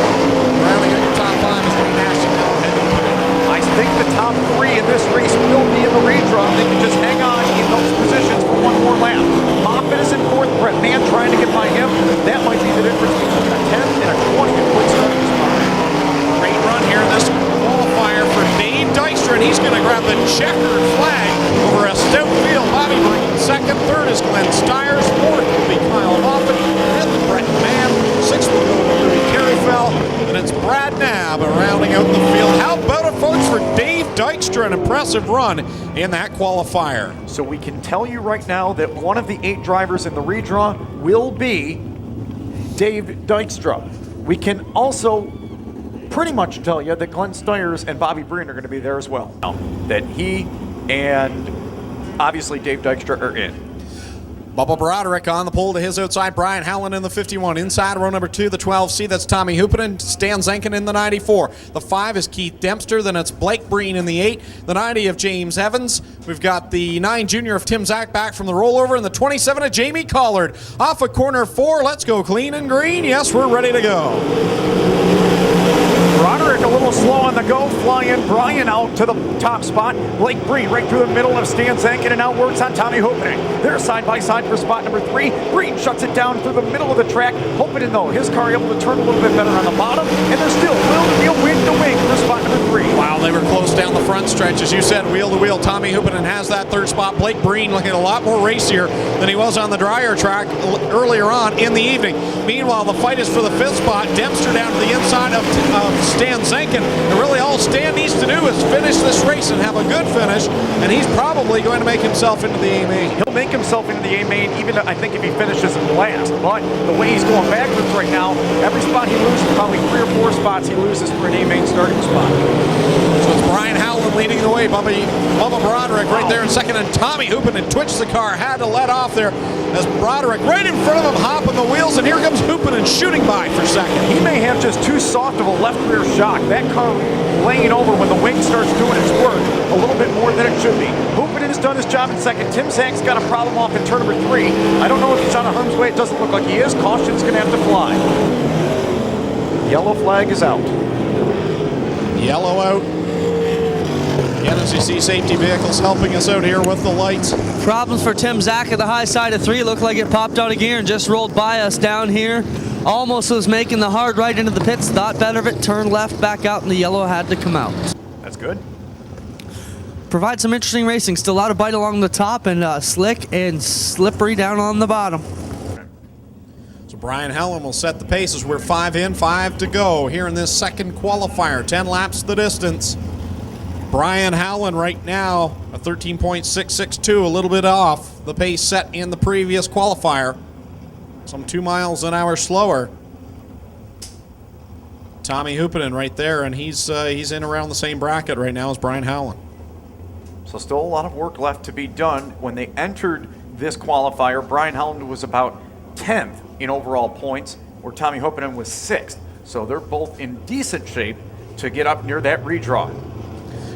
rounding out your top five is Wayne Ashton. I think the top three in this race will be in the redraw. They can just hang on in those positions for one more lap. Moffitt is in fourth. Brent Mann trying to get by him. That might be the difference between a 10 and a 20 in quick starting spot. Great run here in this qualifier for Dave Dykstra, and he's going to grab the checkered flag over a stout field. Bobby Breen second, third is Glenn Steyers, fourth will be Kyle Moffitt, fifth Brent Mann, sixth will go to Louis Careyfell, and it's Brad Knabb rounding out the field. How about it, folks, for Dave Dykstra, an impressive run in that qualifier. So we can tell you right now that one of the 8 drivers in the redraw will be Dave Dykstra. We can also pretty much tell you that Glenn Steyers and Bobby Breen are going to be there as well. That he and obviously Dave Dykstra are in. Bubba Broderick on the pole to his outside. Brian Howland in the 51. Inside row number 2, the 12C, that's Tommy Hupinen. Stan Zenkin in the 94. The 5 is Keith Dempster. Then it's Blake Breen in the 8. The 90 of James Evans. We've got the 9 junior of Tim Zach back from the rollover. And the 27 of Jamie Collard. Off of corner 4. Let's go clean and green. Yes, we're ready to go. Broderick a little slow on the go, flying Brian out to the top spot. Blake Breen right through the middle of Stan Zenkin and out works on Tommy Hupinen. They're side by side for spot number 3. Breen shuts it down through the middle of the track. Hupinen, though, his car able to turn a little bit better on the bottom, and there's still wheel to wheel, wing to wing for spot number 3. Wow, they were close down the front stretch. As you said, wheel to wheel. Tommy Hupinen has that third spot. Blake Breen looking a lot more racier than he was on the drier track earlier on in the evening. Meanwhile, the fight is for the 5th spot. Dempster down to the inside of Stan Zenkin. And really all Stan needs to do is finish this race and have a good finish, and he's probably going to make himself into the A main. He'll make himself into the A main, even I think if he finishes in last. But the way he's going backwards right now, every spot he loses, probably 3 or 4 spots he loses for an A main starting spot. So it's Brian Howland leading the way. Bubba Broderick right there in second, and Tommy Hupinen twitched the car, had to let off there as Broderick right in front of him hopping the wheels, and here comes Hupinen shooting by for second. He may have just too soft of a left rear shock. That car laying over when the wing starts doing its work a little bit more than it should be. Hupinen has done his job in second. Tim Zach's got a problem off in turn number 3. I don't know if he's on a harm's way. It doesn't look like he is. Caution's going to have to fly. Yellow flag is out. Yellow out. Again, as you see, safety vehicles helping us out here with the lights. Problems for Tim Zach at the high side of 3. Looked like it popped out of gear and just rolled by us down here. Almost was making the hard right into the pits. Thought better of it. Turned left back out, and the yellow had to come out. That's good. Provide some interesting racing. Still a lot of bite along the top and slick and slippery down on the bottom. So Brian Howland will set the pace as we're 5 in, 5 to go here in this second qualifier. 10 laps the distance. Brian Howland right now, a 13.662, a little bit off the pace set in the previous qualifier. Some 2 miles an hour slower. Tommy Hupinen right there, and he's in around the same bracket right now as Brian Howland. So still a lot of work left to be done. When they entered this qualifier, Brian Howland was about 10th in overall points, where Tommy Hupinen was 6th. So they're both in decent shape to get up near that redraw.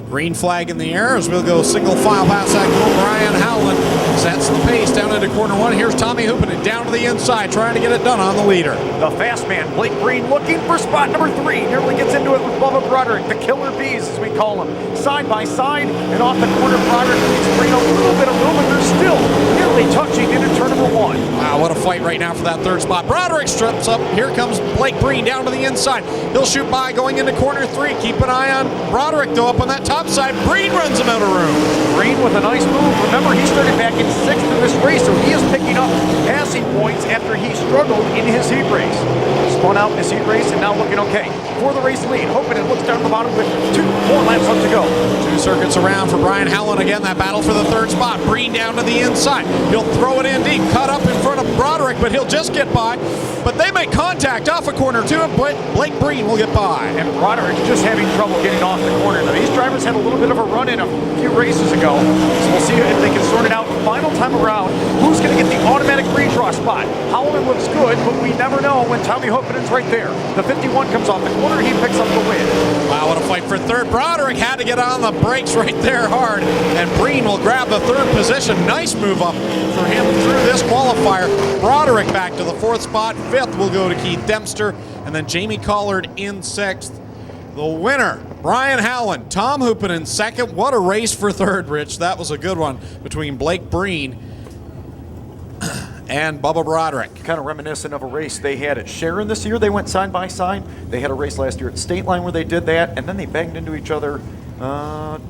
Green flag in the air as we'll go single file past that goal. Brian Howland sets the pace down into corner 1. Here's Tommy Hupinen down to the inside, trying to get it done on the leader. The fast man, Blake Breen, looking for spot number 3. Nearly gets into it with Bubba Broderick, the killer bees as we call him. Side by side, and off the corner, Broderick leaves Breen a little bit of room, and they're still nearly touching into turn number 1. Wow, what a fight right now for that third spot. Broderick strips up. Here comes Blake Breen down to the inside. He'll shoot by going into corner 3. Keep an eye on Broderick, though, up on that top side. Breen runs him out of room. Breen with a nice move. Remember, he started back in 6th in this race, so he is picking up passing points after he struggled in his heat race. Spun out in his heat race and now looking okay. For the race lead, Hupinen looks down the bottom with 2 more laps left to go. 2 circuits around for Brian Howland. Again, that battle for the third spot. Breen down to the inside. He'll throw it in deep. Cut up in front of Broderick, but he'll just get by. But they make contact off a corner 2, and Blake Breen will get by. And Broderick's just having trouble getting off the corner. Now, these drivers had a little bit of a run-in a few races ago, so we'll see if they can sort it out final time around. Who's going to get the automatic redraw spot? Howland looks good, but we never know when Tommy Hupinen Hoppenen's right there. The 51 comes off the corner. He picks up the win. Wow, what a fight for third. Broderick had to get on the brakes right there hard, and Breen will grab the third position. Nice move up for him through this qualifier. Broderick back to the 4th spot. 5th will go to Keith Dempster, and then Jamie Collard in 6th. The winner, Brian Howland. Tom Hoopenen 2nd. What a race for 3rd, Rich. That was a good one between Blake Breen and Bubba Broderick. Kind of reminiscent of a race they had at Sharon this year. They went side by side. They had a race last year at State Line where they did that, and then they banged into each other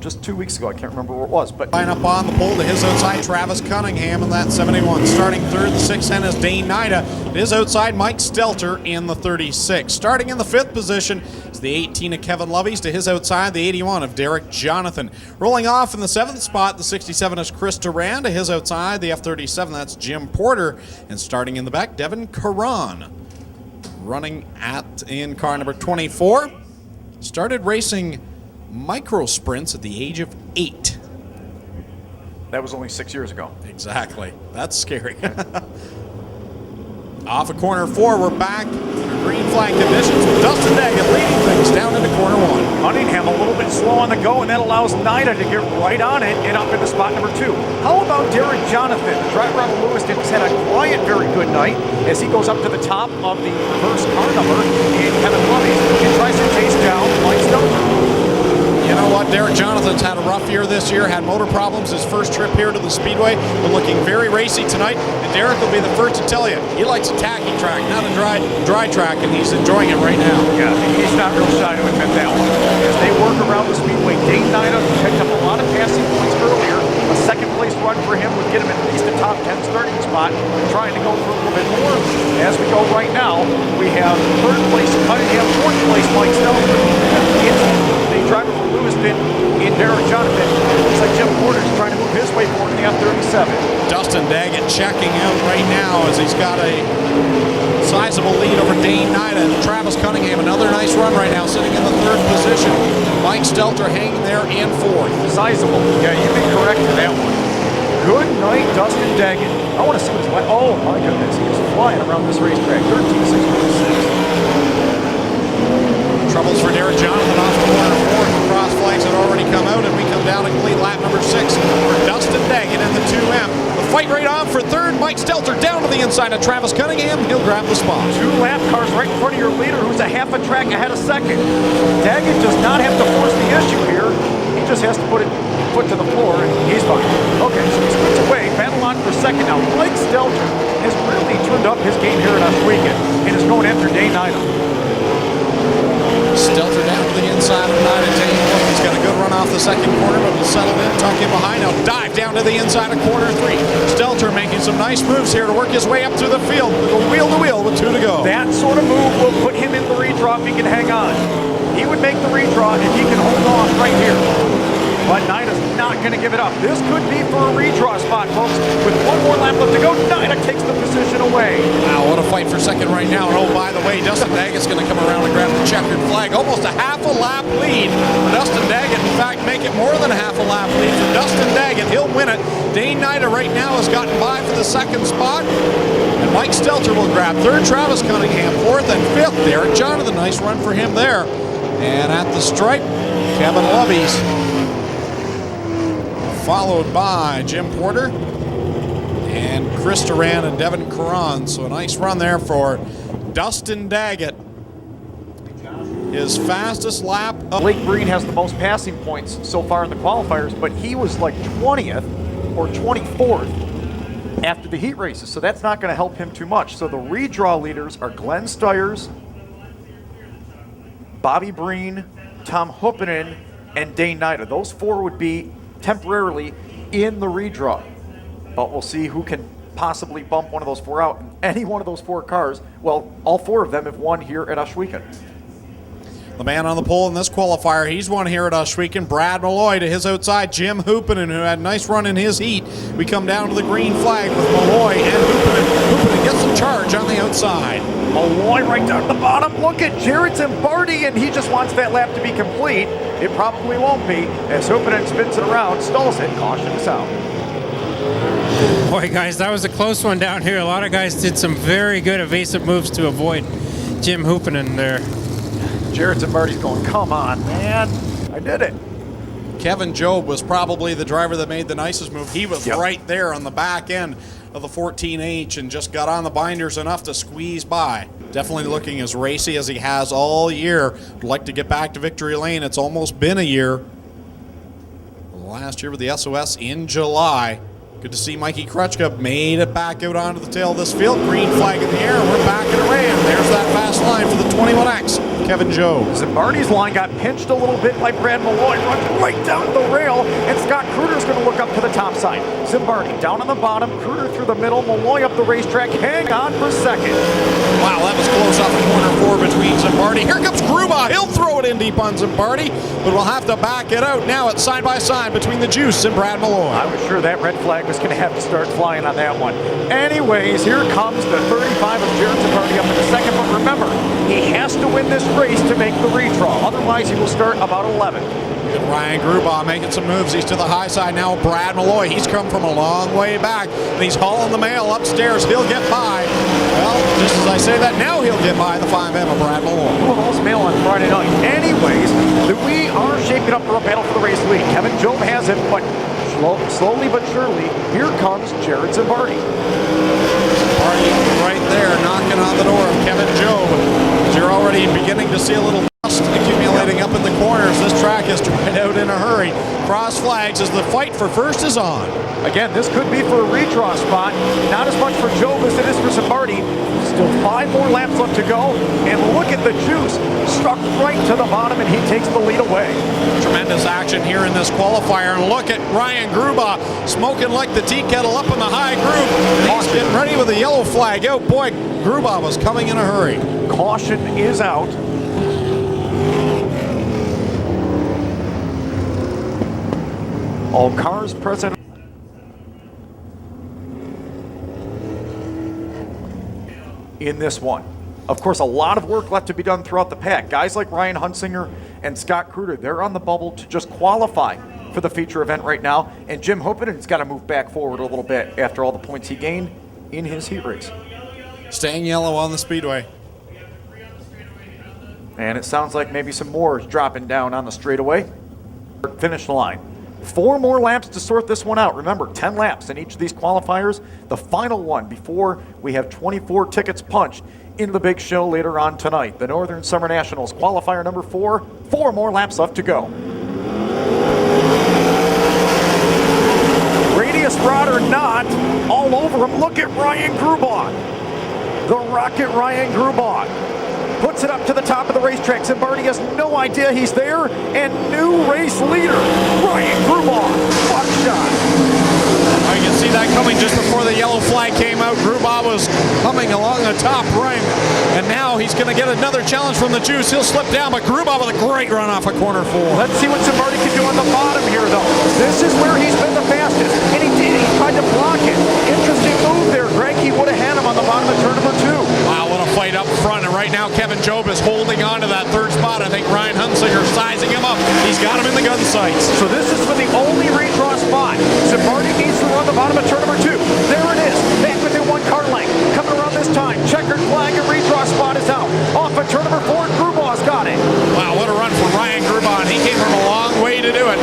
just 2 weeks ago. I can't remember where it was. But line up on the pole to his outside, Travis Cunningham in that 71. Starting 3rd, the 6N is Dane Nida. His outside, Mike Stelter in the 36. Starting in the 5th position is the 18 of Kevin Loveys. To his outside, the 81 of Derek Jonathan. Rolling off in the 7th spot, the 67 is Chris Duran. To his outside, the F37, that's Jim Porter. And starting in the back, Devin Caron. Running in car number 24. Started racing micro sprints at the age of 8. that was only 6 years ago. Exactly. That's scary. Off of corner 4, we're back. Green flag conditions with Dustin Daggett leading things down into corner 1. Cunningham a little bit slow on the go, and that allows Nida to get right on it and up into spot number 2. How about Derek Jonathan? The driver out of Lewiston has had a quiet, very good night as he goes up to the top of the reverse car number in Kevin Lovey and tries to chase down Mike Stelter. You know what? Derek Jonathan's had a rough year this year, had motor problems his first trip here to the Speedway, but looking very racy tonight. And Derek will be the first to tell you, he likes a tacky track, not a dry track, and he's enjoying it right now. Yeah, he's not real shy to admit that one. As they work around the Speedway, Dane Nida picked up a lot of passing points earlier. A second place run for him would get him at least a top 10 starting spot, trying to go for a little bit more. As we go right now, we have 3rd place Cunningham, 4th place Mike Stelter. The driver from Lewiston in Derek Jonathan. It looks like Jim Porter's trying to move his way forward in the F37. Dustin Daggett checking out right now as he's got a sizable lead over Dane Nida and Travis Cunningham. Another nice run right now, sitting in the 3rd position. Mike Stelter hanging there in 4th. Sizable. Yeah, you've been correct in that one. Good night, Dustin Daggett. I want to see what's like. Oh my goodness, he is flying around this racetrack. 13.646. Troubles for Derek Jonathan off the corner 4. The cross flags had already come out, and we come down and complete lap number 6 for Dustin Daggett in the 2M. The fight right on for 3rd. Mike Stelter down to the inside of Travis Cunningham. He'll grab the spot. 2 lap cars right in front of your leader, who's a half a track ahead of 2nd. Daggett does not have to force the issue here. He just has to put it foot to the floor, and he's fine. Okay, so he splits away. Battle on for 2nd now. Mike Stelter has really turned up his game here in Ohsweken and is going after Dane Nida. Stelter down to the inside of Nida. He's got a good run off the 2nd corner, but will settle in, tuck in behind. Now dive down to the inside of corner 3. Stelter making some nice moves here to work his way up through the field. Go wheel to wheel with 2 to go. That sort of move will put him in the redraw if he can hang on. He would make the redraw if he can hold on right here. But Nida's not going to give it up. This could be for a redraw spot, folks. With 1 more lap left to go, Nida takes the position away. Wow, what a fight for 2nd right now. And oh, by the way, Dustin Daggett's going to come around and grab the checkered flag. Almost a half a lap lead for Dustin Daggett. In fact, make it more than a half a lap lead for Dustin Daggett. He'll win it. Dane Nida right now has gotten by for the 2nd spot. And Mike Stelter will grab 3rd. Travis Cunningham 4th and 5th. Derek Jonathan, nice run for him there. And at the stripe, Kevin Loveys, followed by Jim Porter and Chris Duran and Devin Caron. So a nice run there for Dustin Daggett. His fastest lap. Blake Breen has the most passing points so far in the qualifiers, but he was like 20th or 24th after the heat races, so that's not going to help him too much. So the redraw leaders are Glenn Steyers, Bobby Breen, Tom Hoopenen, and Dane Nida. Those 4 would be temporarily in the redraw, but we'll see who can possibly bump one of those 4 out. Any one of those 4 cars, well, all 4 of them have won here at Ohsweken. The man on the pole in this qualifier, he's won here at Ohsweken. Brad Malloy to his outside. Jim Hoopenen, who had a nice run in his heat. We come down to the green flag with Malloy and Hoopenen. Hoopenen gets some charge on the outside. Malloy right down at the bottom. Look at Jared Zimbardi, and he just wants that lap to be complete. It probably won't be, as Hoopenen spins it around, stalls it, caution us out. Boy, guys, that was a close one down here. A lot of guys did some very good evasive moves to avoid Jim Hoopinen there. Jared Zimbardi's going, come on, man. I did it. Kevin Jobe was probably the driver that made the nicest move. He was right there on the back end of the 14H and just got on the binders enough to squeeze by. Definitely looking as racy as he has all year. Would like to get back to victory lane. It's almost been a year. Last year with the SOS in July. Good to see Mikey Krutchka made it back out onto the tail of this field. Green flag in the air. We're back in a ram. There's that fast line for the 21X. Kevin Jobe. Zimbardi's line got pinched a little bit by Brad Malloy, runs right down the rail, and Scott Kruder's going to look up to the top side. Zimbardi down on the bottom, Kruder through the middle, Malloy up the racetrack, hang on for second. Wow, that was close off corner 4 between Zimbardi. Here comes Gruba. He'll throw it in deep on Zimbardi, but we'll have to back it out now. It's side by side between the Juice and Brad Malloy. I was sure that red flag was going to have to start flying on that one. Anyways, here comes the 35 of Jared Zimbardi up in the second, but remember, he has to win this race to make the redraw. Otherwise, he will start about 11. And Ryan Gruba making some moves. He's to the high side now. Brad Malloy, he's come from a long way back, and he's hauling the mail upstairs. He'll get by. Well, just as I say that, now he'll get by the 5M of Brad Malloy. Who hauls mail on Friday night? Anyways, we are shaping up for a battle for the race lead. Kevin Jobe has it, but slowly but surely, here comes Jared Zimbardi. Zimbardi right there, knocking on the door of Kevin Jobe. You're already beginning to see a little dust accumulating up in the corners. This track is dried out in a hurry. Cross flags as the fight for first is on. Again, this could be for a redraw spot. Not as much for Jobe as it is for Zimbardi. Still 5 more laps left to go. And look at the Juice. Struck right to the bottom, and he takes the lead away. Tremendous action here in this qualifier. And look at Ryan Gruba smoking like the tea kettle up in the high groove. He's getting ready with a yellow flag out. Boy, Gruba was coming in a hurry. Caution is out. All cars present. In this one. Of course, a lot of work left to be done throughout the pack. Guys like Ryan Hunsinger and Scott Kruder, they're on the bubble to just qualify for the feature event right now. And Jim Hoopinen's got to move back forward a little bit after all the points he gained in his heat race. Staying yellow on the speedway. And it sounds like maybe some more is dropping down on the straightaway. Finish line. 4 more laps to sort this one out. Remember, 10 laps in each of these qualifiers. The final one before we have 24 tickets punched in the big show later on tonight. The Northern Summer Nationals qualifier number 4. 4 more laps left to go. Radius rod or not, all over him. Look at Ryan Gruba. The Rocket Ryan Gruba. Puts it up to the top of the racetrack. Zimbardi has no idea he's there. And new race leader, Ryan Gruba. Buckshot. You can see that coming just before the yellow flag came out. Gruba was coming along the top ring. And now he's going to get another challenge from the Juice. He'll slip down, but Gruba with a great run off of corner 4. Let's see what Zimbardi can do on the bottom here, though. This is where he's been the fastest. And he did. He tried to block it. Interesting move there, Greg. He would have had him on the bottom of turn number 2. Wow, what a fight up front. And right now, Kevin Jobe is holding on to that 3rd spot. I think Ryan Hunsinger sizing him up. He's got him in the gun sights. So this is for the only redraw spot. Zimbardi needs to run the bottom of turn number 2. There it is. Back within 1 car length. Coming around this time. Checkered flag and redraw spot is out. Off of turn number 4. Gruba's got it. Wow, what a run for Ryan Gruba. And he came from a long way to do it.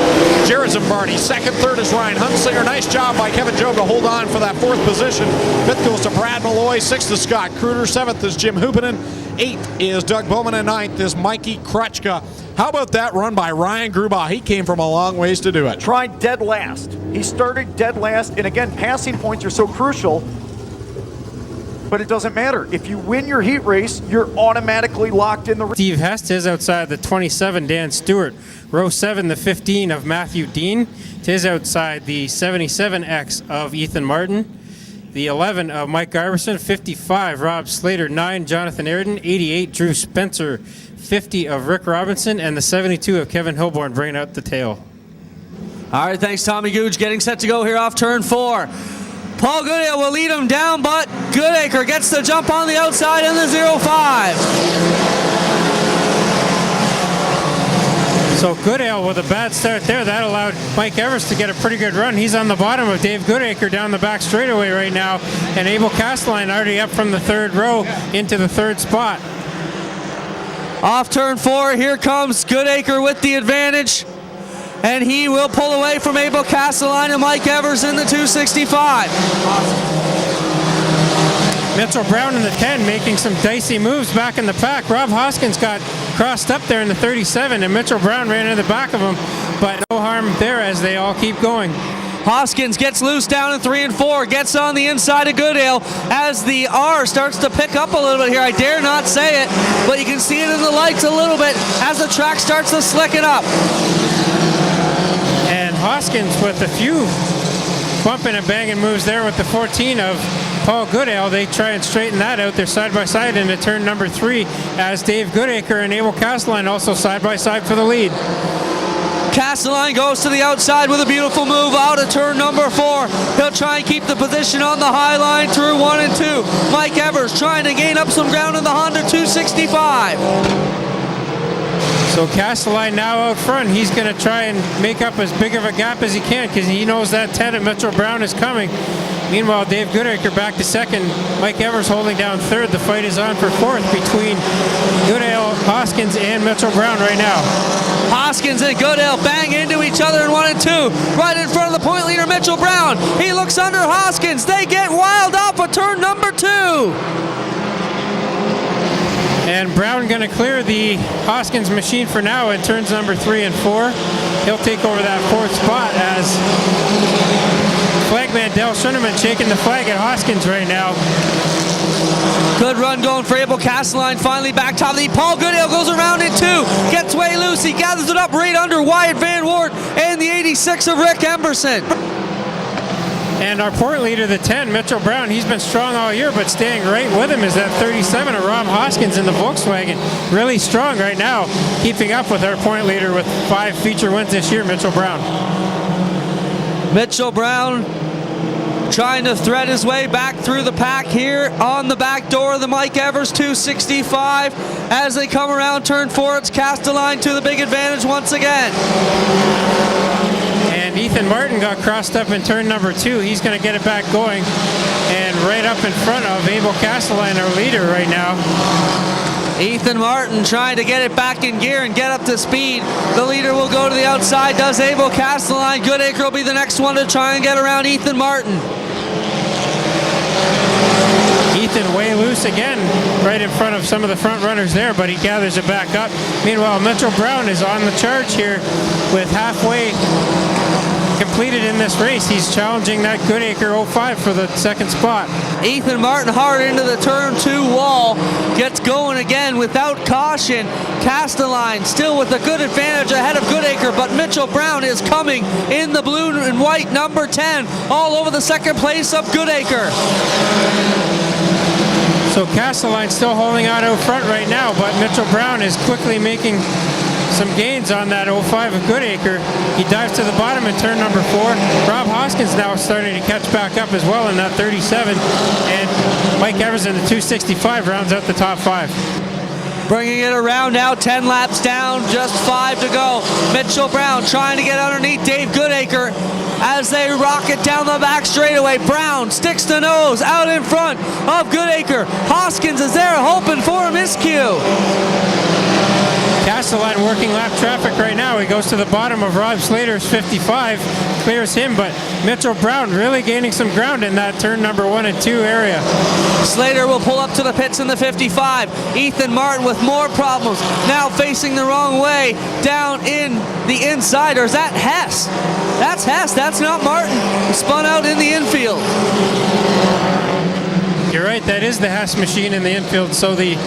Jared Zimbardi. 2nd, 3rd is Ryan Hunsinger. Nice job by Kevin Jobe to hold on for that 4th position. 5th goes to Brad Malloy. 6th is Scott Kruder. 7th is Jim Hoopinen. 8th is Doug Bowman, and 9th is Mikey Krutchka. How about that run by Ryan Gruba? He came from a long ways to do it. Tried dead last. He started dead last, and again, passing points are so crucial, but it doesn't matter. If you win your heat race, you're automatically locked in the race. Steve Hest is outside the 27, Dan Stewart. Row 7, the 15 of Matthew Dean. Tis outside the 77X of Ethan Martin. The 11 of Mike Iverson, 55 Rob Slater, 9 Jonathan Airden, 88 Drew Spencer, 50 of Rick Robinson, and the 72 of Kevin Hilborn bringing out the tail. All right, thanks, Tommy Googe. Getting set to go here off turn 4. Paul Goodale will lead him down, but Goodacre gets the jump on the outside in the 0-5. So Goodale with a bad start there. That allowed Mike Evers to get a pretty good run. He's on the bottom of Dave Goodacre down the back straightaway right now. And Abel Castelline already up from the 3rd row into the 3rd spot. Off turn 4, here comes Goodacre with the advantage. And he will pull away from Abel Castelline and Mike Evers in the 265. Mitchell Brown in the 10 making some dicey moves back in the pack. Rob Hoskins got crossed up there in the 37, and Mitchell Brown ran into the back of him, but no harm there as they all keep going. Hoskins gets loose down in 3 and 4, gets on the inside of Goodale as the R starts to pick up a little bit here. I dare not say it, but you can see it in the lights a little bit as the track starts to slicken up. And Hoskins with a few bumping and banging moves there with the 14 of Paul Goodale. They try and straighten that out. They're side by side into turn number 3 as Dave Goodacre and Abel Castelline also side by side for the lead. Castelline goes to the outside with a beautiful move out of turn number 4. He'll try and keep the position on the high line through 1 and 2. Mike Evers trying to gain up some ground in the Honda 265. So Castelline now out front. He's going to try and make up as big of a gap as he can because he knows that 10 of Mitchell Brown is coming. Meanwhile, Dave Goodacre back to second. Mike Evers holding down third. The fight is on for fourth between Goodale, Hoskins, and Mitchell Brown right now. Hoskins and Goodale bang into each other in 1 and 2. Right in front of the point leader, Mitchell Brown. He looks under Hoskins. They get wild off of turn number 2. And Brown going to clear the Hoskins machine for now in turns number 3 and 4. He'll take over that 4th spot as flagman Dale Schunneman shaking the flag at Hoskins right now. Good run going for Abel Castelline. Finally back top of the Paul Goodale goes around in 2. Gets way loose. He gathers it up right under Wyatt Van Wart and the 86 of Rick Emberson. And our point leader, the 10, Mitchell Brown, he's been strong all year, but staying right with him is that 37 of Rob Hoskins in the Volkswagen. Really strong right now, keeping up with our point leader with 5 feature wins this year, Mitchell Brown. Mitchell Brown trying to thread his way back through the pack here on the back door of the Mike Evers 265. As they come around turn 4, it's Castelline to the big advantage once again. And Ethan Martin got crossed up in turn number 2. He's going to get it back going. And right up in front of Abel Castelline, our leader right now. Ethan Martin trying to get it back in gear and get up to speed. The leader will go to the outside, does Abel Castelline. Goodacre will be the next one to try and get around Ethan Martin. Ethan way loose again, right in front of some of the front runners there, but he gathers it back up. Meanwhile, Mitchell Brown is on the charge here with halfway completed in this race. He's challenging that Goodacre 05 for the second spot. Ethan Martin hard into the turn 2 wall, gets going again without caution. Castelline still with a good advantage ahead of Goodacre, but Mitchell Brown is coming in the blue and white number 10 all over the second place of Goodacre. So Castelline still holding out front right now, but Mitchell Brown is quickly making some gains on that 05 of Goodacre. He dives to the bottom in turn number 4. Rob Hoskins now starting to catch back up as well in that 37. And Mike Evers in the 265 rounds out the top 5. Bringing it around now, 10 laps down, just 5 to go. Mitchell Brown trying to get underneath Dave Goodacre as they rock it down the back straightaway. Brown sticks the nose out in front of Goodacre. Hoskins is there hoping for a miscue. Castelline working lap traffic right now. He goes to the bottom of Rob Slater's 55, clears him, but Mitchell Brown really gaining some ground in that turn number 1 and 2 area. Slater will pull up to the pits in the 55. Ethan Martin with more problems, now facing the wrong way down in the inside. Or is that Hess? That's Hess, that's not Martin. He spun out in the infield. You're right, that is the Hess machine in the infield. So the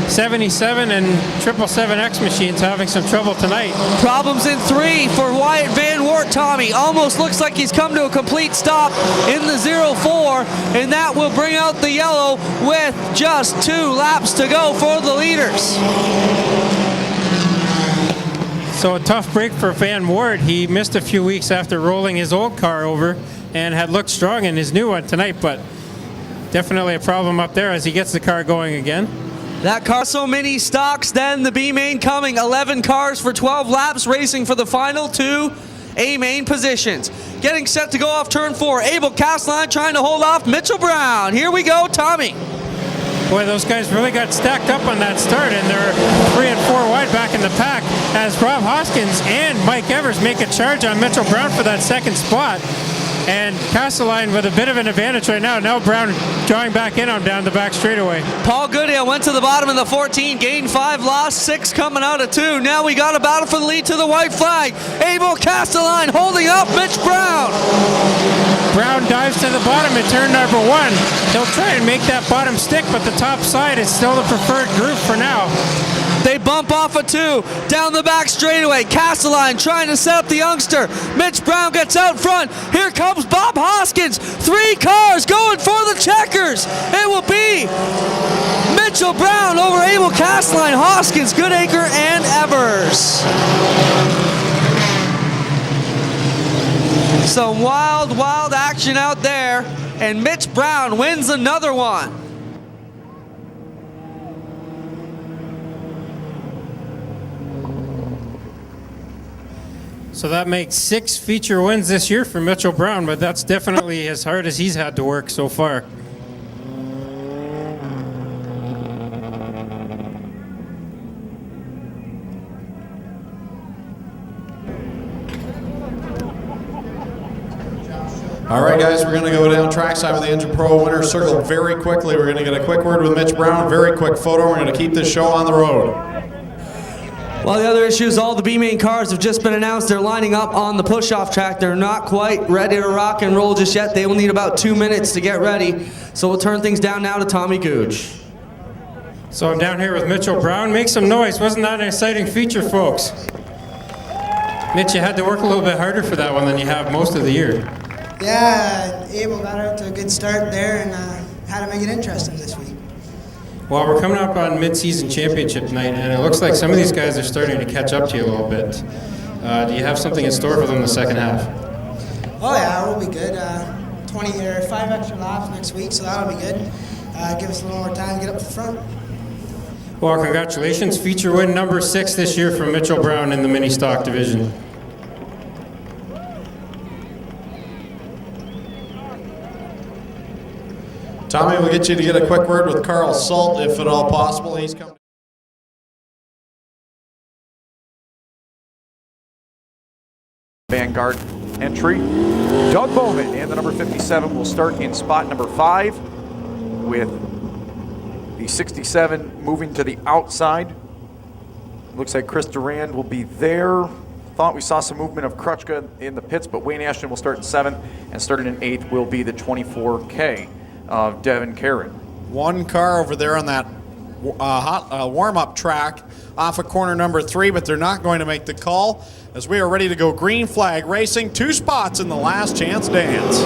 77 and 777X machines having some trouble tonight. Problems in 3 for Wyatt Van Wart, Tommy. Almost looks like he's come to a complete stop in the 04, and that will bring out the yellow with just 2 laps to go for the leaders. So a tough break for Van Wart. He missed a few weeks after rolling his old car over and had looked strong in his new one tonight, but definitely a problem up there as he gets the car going again. That car, so many stocks, then the B main coming. 11 cars for 12 laps, racing for the final 2 A main positions. Getting set to go off turn 4. Abel Castelline trying to hold off Mitchell Brown. Here we go, Tommy. Boy, those guys really got stacked up on that start, and they're 3 and 4 wide back in the pack as Rob Hoskins and Mike Evers make a charge on Mitchell Brown for that second spot. And Castelline with a bit of an advantage right now. Now Brown drawing back in on down the back straightaway. Paul Goodale went to the bottom in the 14, gained 5, lost 6 coming out of 2. Now we got a battle for the lead to the white flag. Abel Castelline holding up Mitch Brown. Brown dives to the bottom in turn number 1. He'll try and make that bottom stick, but the top side is still the preferred group for now. They bump off a 2, down the back straightaway. Castelline trying to set up the youngster. Mitch Brown gets out front. Here comes Bob Hoskins. 3 cars going for the checkers. It will be Mitchell Brown over Abel Castelline, Hoskins, Goodacre, and Evers. Some wild, wild action out there, and Mitch Brown wins another one. So that makes 6 feature wins this year for Mitchell Brown, but that's definitely as hard as he's had to work so far. All right, guys, we're going to go down trackside with the Engine Pro winner's circle very quickly. We're going to get a quick word with Mitch Brown, very quick photo. We're going to keep this show on the road. Well, the other issue is all the B-main cars have just been announced. They're lining up on the push-off track. They're not quite ready to rock and roll just yet. They will need about 2 minutes to get ready. So we'll turn things down now to Tommy Googe. So I'm down here with Mitchell Brown. Make some noise. Wasn't that an exciting feature, folks? Mitch, you had to work a little bit harder for that one than you have most of the year. Yeah, Abel got out to a good start there and had to make it interesting this week. Well, we're coming up on mid-season championship night, and it looks like some of these guys are starting to catch up to you a little bit. Do you have something in store for them in the second half? Oh yeah, we'll be good. 5 extra laps next week, so that'll be good. Give us a little more time to get up to the front. Well, congratulations. Feature win number 6 this year from Mitchell Brown in the mini stock division. Tommy, we'll get you to get a quick word with Carl Salt, if at all possible. He's coming. Vanguard entry. Doug Bowman and the number 57 will start in spot number 5 with the 67 moving to the outside. Looks like Chris Durand will be there. Thought we saw some movement of Krutchka in the pits, but Wayne Ashton will start in 7th, and starting in 8th will be the 24K of Devin Carron. 1 car over there on that warm-up track off of corner number 3, but they're not going to make the call as we are ready to go green flag racing. 2 spots in the last chance dance.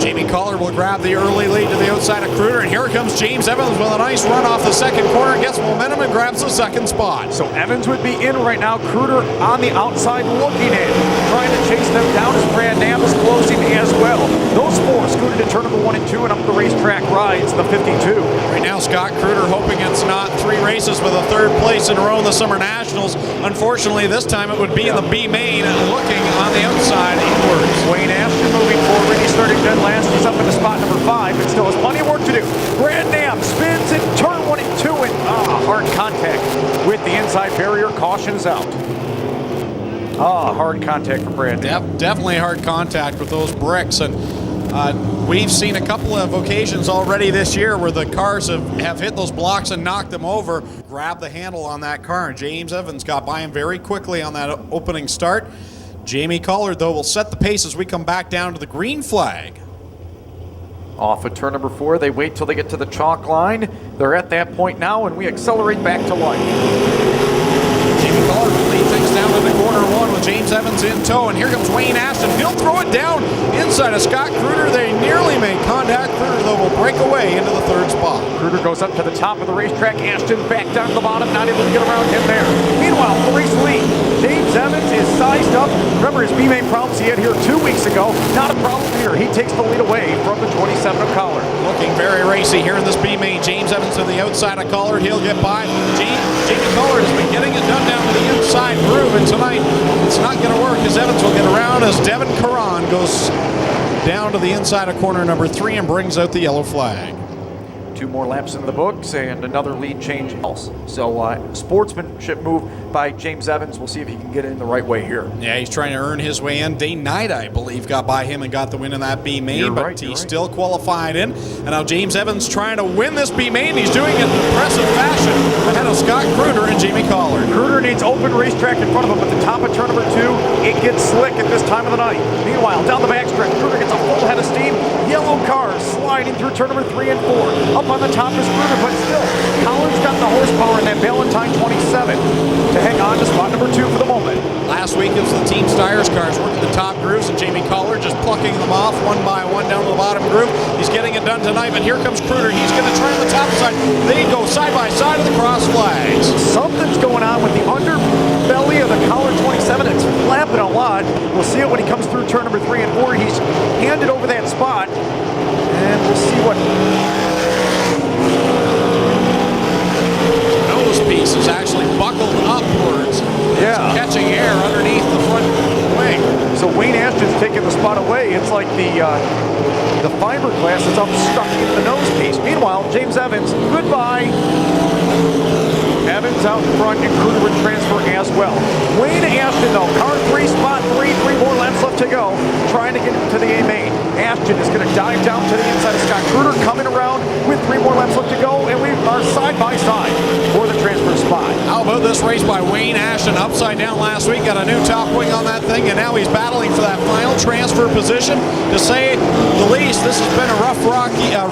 Jamie Collar will grab the early lead to the outside of Kruder, and here comes James Evans with a nice run off the second corner, gets momentum and grabs the second spot. So Evans would be in right now. Kruder on the outside looking in, trying to chase them down as Brad Nam is closing as well. Those 4 scooted to turn number 1 and 2 and up the racetrack rides the 52. Right now, Scott Kruder hoping it's not 3 races with a 3rd place in a row in the Summer Nationals. Unfortunately, this time it would be in the B main, looking on the outside inwards. Wayne Ashton moving forward. He started dead last. He's up into spot number 5, but still has plenty of work to do. Brad Nam spins in turn 1 and 2, and hard contact with the inside barrier. Caution is out. Hard contact for Brad Nam. Definitely hard contact with those bricks, and we've seen a couple of occasions already this year where the cars have hit those blocks and knocked them over. Grab the handle on that car, and James Evans got by him very quickly on that opening start. Jamie Collard, though, will set the pace as we come back down to the green flag. Off of turn number 4, they wait till they get to the chalk line. They're at that point now, and we accelerate back to life. Jamie Collard will lead things down to the corner 1 with James Evans in tow, and here comes Wayne Ashton. He'll throw it down inside of Scott Kruder. They nearly make contact. Kruder, though, will break away into the 3rd spot. Kruder goes up to the top of the racetrack. Ashton back down to the bottom, not able to get around him there. Meanwhile, the race lead. James Evans is sized up. Remember his B-main problems he had here 2 weeks ago. Not a problem here. He takes the lead away from the 27 of Collard. Looking very racy here in this B-main. James Evans to the outside of Collard. He'll get by. Jamie Collard has been getting it done down to the inside groove, and tonight it's not going to work as Evans will get around as Devin Caron goes down to the inside of corner number 3 and brings out the yellow flag. 2 more laps in the books and another lead change else. So sportsmanship move by James Evans. We'll see if he can get it in the right way here. Yeah, he's trying to earn his way in. Day Night, I believe, got by him and got the win in that B main, but he still qualified in. And now James Evans trying to win this B main. He's doing it in impressive fashion ahead of Scott Kruder and Jamie Collard. Kruder needs open racetrack in front of him at the top of turn number 2. It gets slick at this time of the night. Meanwhile, down the backstretch, Kruder gets a full head of steam. Yellow cars sliding through turn number 3 and 4. Up on the top is Kruder, but still, Collar's got the horsepower in that Valentine 27 to hang on to spot number 2 for the moment. Last week it was the Team Steyer's cars working the top grooves and Jamie Collard just plucking them off one by one down to the bottom groove. He's getting it done tonight, but here comes Kruder. He's going to try on the top side. They go side by side of the cross flags. Something's going on with the underbelly of the Collard 27. It's flapping a lot. We'll see it when he comes through turn number 3 and 4. He's handed over that spot, and we'll see what... Nose piece is actually buckled upwards. Yeah. Catching air underneath the front wing. So Wayne Ashton's taking the spot away. It's like the fiberglass that's up stuck in the nose piece. Meanwhile, James Evans, goodbye. Evans out in front, and Kruder would transfer as well. Wayne Ashton, though, car 3, spot 3, 3 more laps left to go, trying to get to the A main. Ashton is going to dive down to the inside of Scott Kruder, coming around with 3 more laps left to go, and we are side by side for the transfer spot. How about this race by Wayne Ashton? Upside down last week, got a new top wing on that thing, and now he's battling for that final transfer position. To say the least, this has been a rough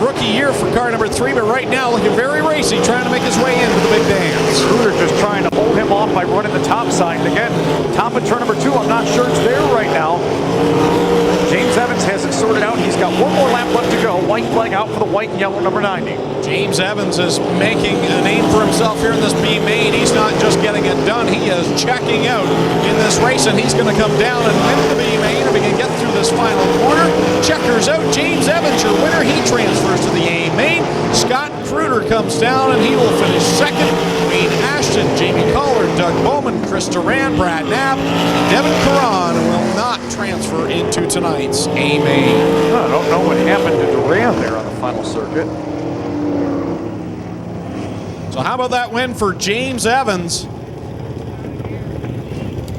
rookie year for car number 3, but right now looking very racy, trying to make his way into the big dance. Kruder just trying to hold him off by running the top side. And again, top of turn number 2, I'm not sure it's there right now. James Evans has it sorted out. He's got 1 more lap left to go. White flag out for the white and yellow number 90. James Evans is making a name for himself here in this B main. He's not just getting it done, he is checking out in this race, and he's going to come down and win the B main if he can get through this final corner. Checkers out. James Evans, your winner. He transfers to the A main. Scott Kruder comes down, and he will finish second. Wayne Ashton, Jamie Collard, Doug Bowman, Chris Duran, Brad Knapp, Devin Caron will not transfer into tonight's A main. I don't know what happened to Duran there on the final circuit. So how about that win for James Evans?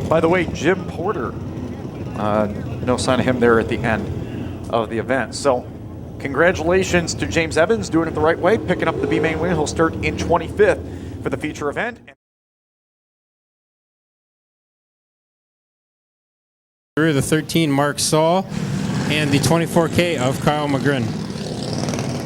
By the way, Jim Porter, no sign of him there at the end of the event. So congratulations to James Evans, doing it the right way, picking up the B main win. He'll start in 25th for the feature event. The 13 Mark Saul and the 24K of Kyle McGrin.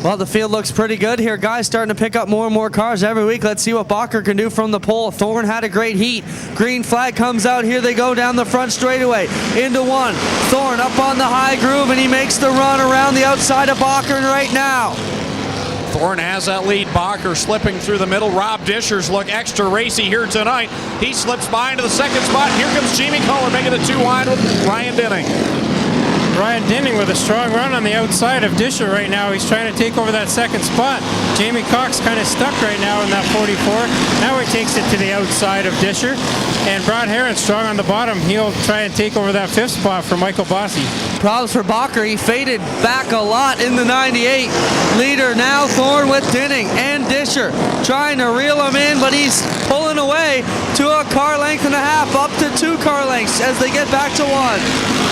Well, the field looks pretty good here. Guys starting to pick up more and more cars every week. Let's see what Bacher can do from the pole. Thorne had a great heat. Green flag comes out. Here they go down the front straightaway. Into 1. Thorne up on the high groove, and he makes the run around the outside of Bacher right now. Thorne has that lead. Bacher slipping through the middle. Rob Disher's look extra racy here tonight. He slips by into the second spot. Here comes Jamie Collard making it 2 wide with Ryan Denning. Ryan Denning with a strong run on the outside of Disher right now. He's trying to take over that second spot. Jamie Cox kind of stuck right now in that 44. Now he takes it to the outside of Disher. And Brad Heron strong on the bottom. He'll try and take over that 5th spot for Michael Bossy. Problems for Bacher. He faded back a lot in the 98. Leader now Thorne with Denning and Disher trying to reel him in, but he's pulling away to a car length and a half, up to 2 car lengths as they get back to 1.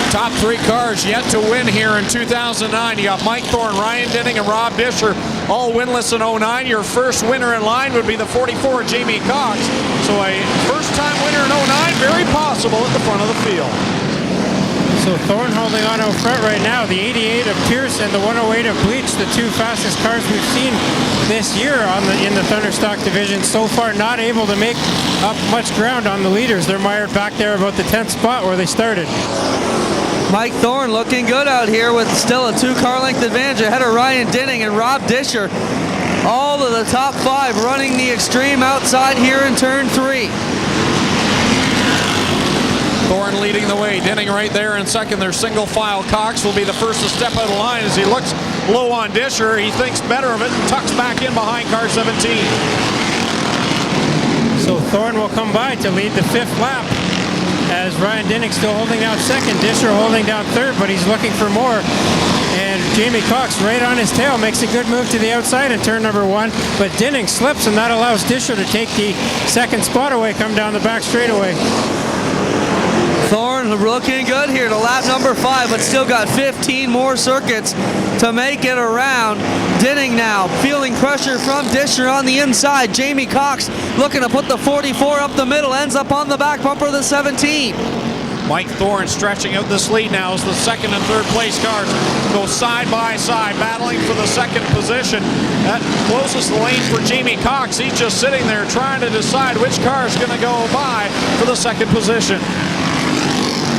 Top 3 cars yet to win here in 2009. You got Mike Thorne, Ryan Denning, and Rob Disher all winless in 09. Your first winner in line would be the 44 Jamie Cox. So a first-time winner in 09, very possible at the front of the field. So Thorne holding on out front right now. The 88 of Pierce and the 108 of Bleach, the 2 fastest cars we've seen this year in the Thunderstock division. So far not able to make up much ground on the leaders. They're mired back there about the 10th spot where they started. Mike Thorne looking good out here with still a 2 car length advantage ahead of Ryan Denning and Rob Disher. All of the top 5 running the extreme outside here in turn 3. Thorne leading the way. Denning right there in second. Their single file. Cox will be the first to step out of the line as he looks low on Disher. He thinks better of it and tucks back in behind car 17. So Thorne will come by to lead the 5th lap as Ryan Denning still holding down second. Disher holding down third, but he's looking for more And Jamie Cox right on his tail makes a good move to the outside in turn number 1, but Dinning slips, and that allows Disher to take the second spot away, come down the back straightaway. Thorne looking good here to lap number 5, but still got 15 more circuits to make it around. Dinning now feeling pressure from Disher on the inside. Jamie Cox looking to put the 44 up the middle, ends up on the back bumper of the 17. Mike Thorne stretching out this lead now as the second and third place cars go side by side, battling for the second position. That closes the lane for Jamie Cox. He's just sitting there trying to decide which car is going to go by for the second position.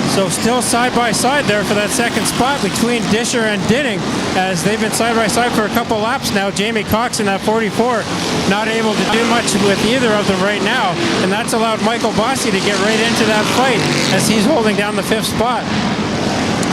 So still side by side there for that second spot between Disher and Dinning, as they've been side by side for a couple laps now. Jamie Cox in that 44 not able to do much with either of them right now, and that's allowed Michael Bossy to get right into that fight as he's holding down the 5th spot.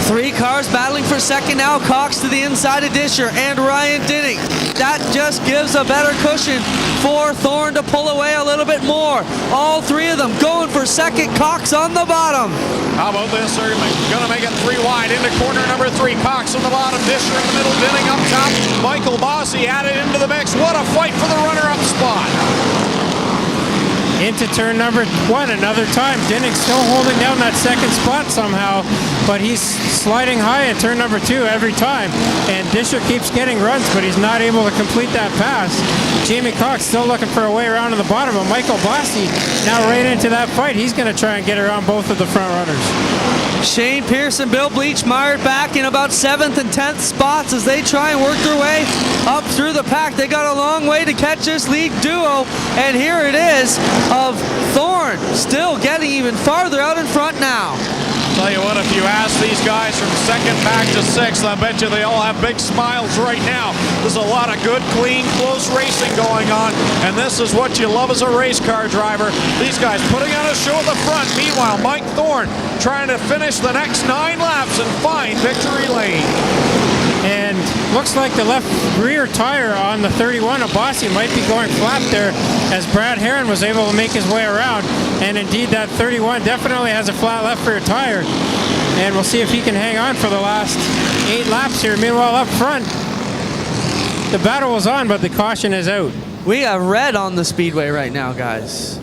3 cars battling for second now. Cox to the inside of Disher and Ryan Dinning. That just gives a better cushion for Thorne to pull away a little bit more. All 3 of them going for second. Cox on the bottom. How about this? They're going to make it 3 wide into corner number 3. Cox on the bottom, Disher in the middle, Dinning up top. Michael Bossy added into the mix. What a fight for the runner-up spot. Into turn number 1 another time. Dinning still holding down that second spot somehow, but he's sliding high in turn number 2 every time. And Disher keeps getting runs, but he's not able to complete that pass. Jamie Cox still looking for a way around in the bottom, but Michael Bossy now right into that fight. He's going to try and get around both of the front runners. Shane Pierce and Bill Bleach mired back in about 7th and 10th spots as they try and work their way up through the pack. They got a long way to catch this lead duo, and here it is of Thorne still getting even farther out in front now. Tell you what, if you ask these guys from second back to 6th, I bet you they all have big smiles right now. There's a lot of good, clean, close racing going on, and this is what you love as a race car driver. These guys putting on a show at the front. Meanwhile, Mike Thorne trying to finish the next 9 laps and find victory lane. And looks like the left rear tire on the 31 of Bossy might be going flat there, as Brad Herron was able to make his way around. And indeed, that 31 definitely has a flat left rear tire. And we'll see if he can hang on for the last 8 laps here. Meanwhile, up front, the battle is on, but the caution is out. We have red on the speedway right now, guys.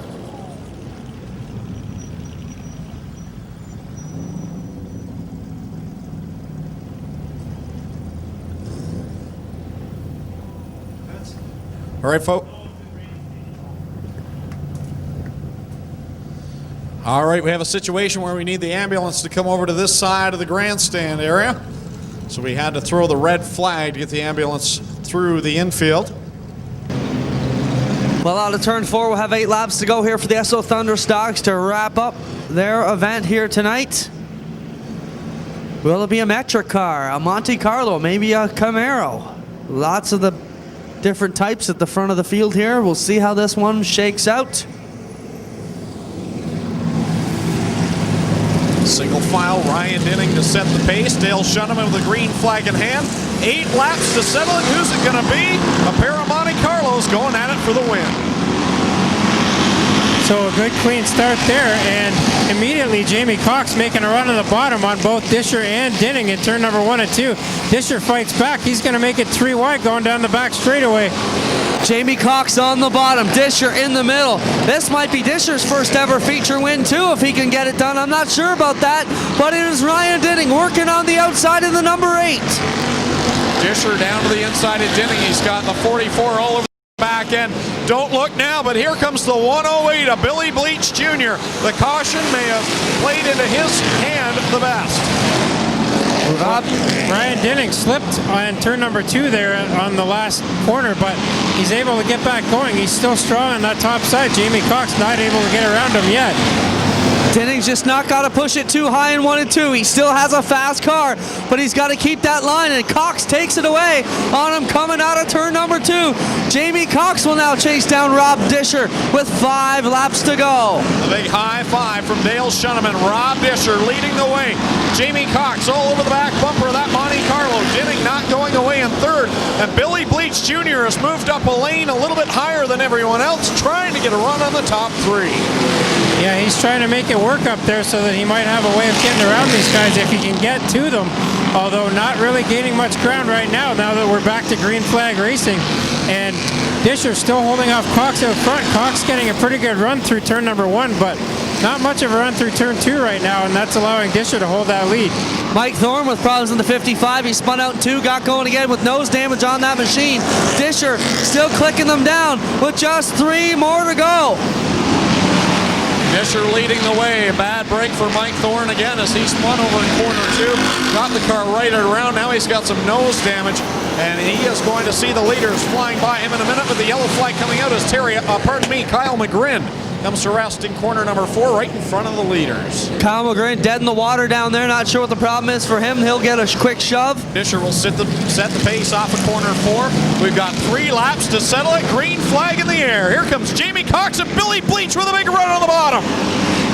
All right, folks. All right, we have a situation where we need the ambulance to come over to this side of the grandstand area. So we had to throw the red flag to get the ambulance through the infield. Well, out of turn 4, we'll have 8 laps to go here for the SO Thunder Stocks to wrap up their event here tonight. Will it be a metric car, a Monte Carlo, maybe a Camaro? Lots of the different types at the front of the field here. We'll see how this one shakes out. Single file, Ryan Dinning to set the pace. Dale Shuneman with the green flag in hand. 8 laps to settle it. Who's it going to be? A pair of Monte Carlos going at it for the win. So a good clean start there, and immediately Jamie Cox making a run to the bottom on both Disher and Dinning in turn number 1 and 2. Disher fights back. He's going to make it 3 wide going down the back straightaway. Jamie Cox on the bottom, Disher in the middle. This might be Disher's first ever feature win too if he can get it done. I'm not sure about that, but it is Ryan Dinning working on the outside in the number 8. Disher down to the inside of Dinning. He's got the 44 all over the back end. Don't look now, but here comes the 108 of Billy Bleach Jr. The caution may have played into his hand the best. Ryan Dinning slipped on turn number 2 there on the last corner, but he's able to get back going. He's still strong on that top side. Jamie Cox not able to get around him yet. Dinning's just not got to push it too high in 1 and 2. He still has a fast car, but he's got to keep that line, and Cox takes it away on him coming out of turn number 2. Jamie Cox will now chase down Rob Disher with 5 laps to go. A big high five from Dale Shuneman. Rob Disher leading the way. Jamie Cox all over the back bumper of that Monte Carlo. Dinning not going away in 3rd, and Billy Bleach Jr. has moved up a lane a little bit higher than everyone else, trying to get a run on the top 3. Yeah, he's trying to make it work up there so that he might have a way of getting around these guys if he can get to them. although not really gaining much ground right now that we're back to green flag racing. And Disher still holding off Cox out front. Cox getting a pretty good run through turn number 1, but not much of a run through turn 2 right now, and that's allowing Disher to hold that lead. Mike Thorne with problems in the 55. He spun out in 2, got going again with nose damage on that machine. Disher still clicking them down with just 3 more to go. Disher leading the way. A bad break for Mike Thorne again as he spun over in corner 2. Got the car right around. Now he's got some nose damage, and he is going to see the leaders flying by him in a minute with the yellow flag coming out as Kyle McGrin comes to rest in corner number 4 right in front of the leaders. Kyle McGrin dead in the water down there. Not sure what the problem is for him. He'll get a quick shove. Disher will set the pace off of corner 4. We've got 3 laps to settle it. Green flag in the air. Here comes Jamie Cox and Billy Bleach with a big run on the bottom.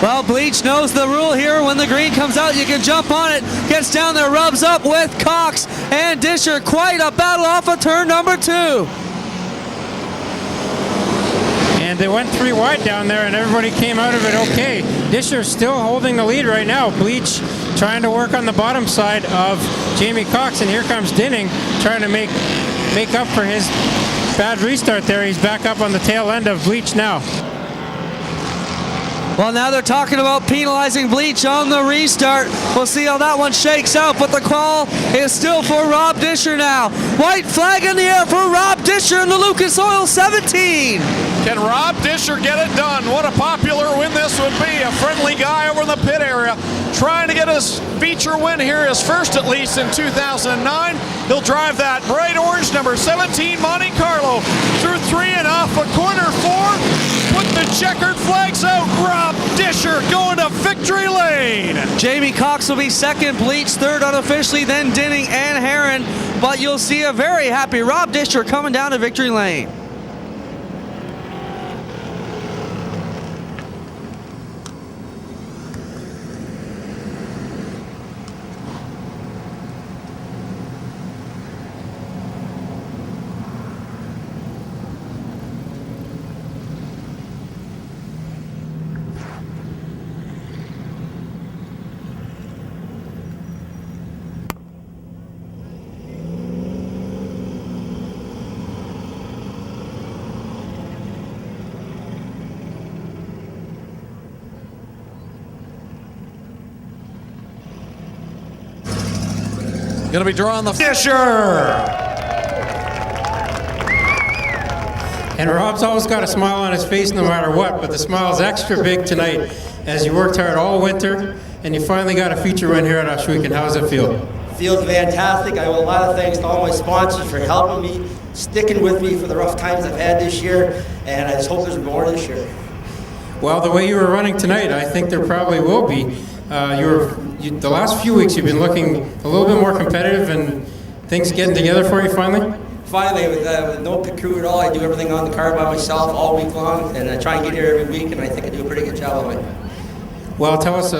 Well, Bleach knows the rule here. When the green comes out, you can jump on it. Gets down there, rubs up with Cox and Disher. Quite a battle off of turn number 2. And they went 3 wide down there, and everybody came out of it okay. Disher still holding the lead right now. Bleach trying to work on the bottom side of Jamie Cox, and here comes Dinning trying to make up for his bad restart there. He's back up on the tail end of Bleach now. Well, now they're talking about penalizing Bleach on the restart. We'll see how that one shakes out, but the call is still for Rob Disher now. White flag in the air for Rob Disher in the Lucas Oil 17. Can Rob Disher get it done? What a popular win this would be. A friendly guy over in the pit area trying to get his feature win here, his first at least in 2009. He'll drive that bright orange number 17 Monte Carlo through 3 and off of corner 4. Put the checkered flags out. Rob Disher going to victory lane. Jamie Cox will be second, Bleach third unofficially, then Dinning and Herron. But you'll see a very happy Rob Disher coming down to victory lane. Going to be drawing the Disher! And Rob's always got a smile on his face no matter what, but the smile's extra big tonight as you worked hard all winter and you finally got a feature win here at Ohsweken. How does it feel? Feels fantastic. I owe a lot of thanks to all my sponsors for helping me, sticking with me for the rough times I've had this year, and I just hope there's more this year. Well, the way you were running tonight, I think there probably will be. The last few weeks you've been looking a little bit more competitive and things getting together for you finally? Finally, with no pit crew at all, I do everything on the car by myself all week long, and I try and get here every week, and I think I do a pretty good job of it. Well, tell us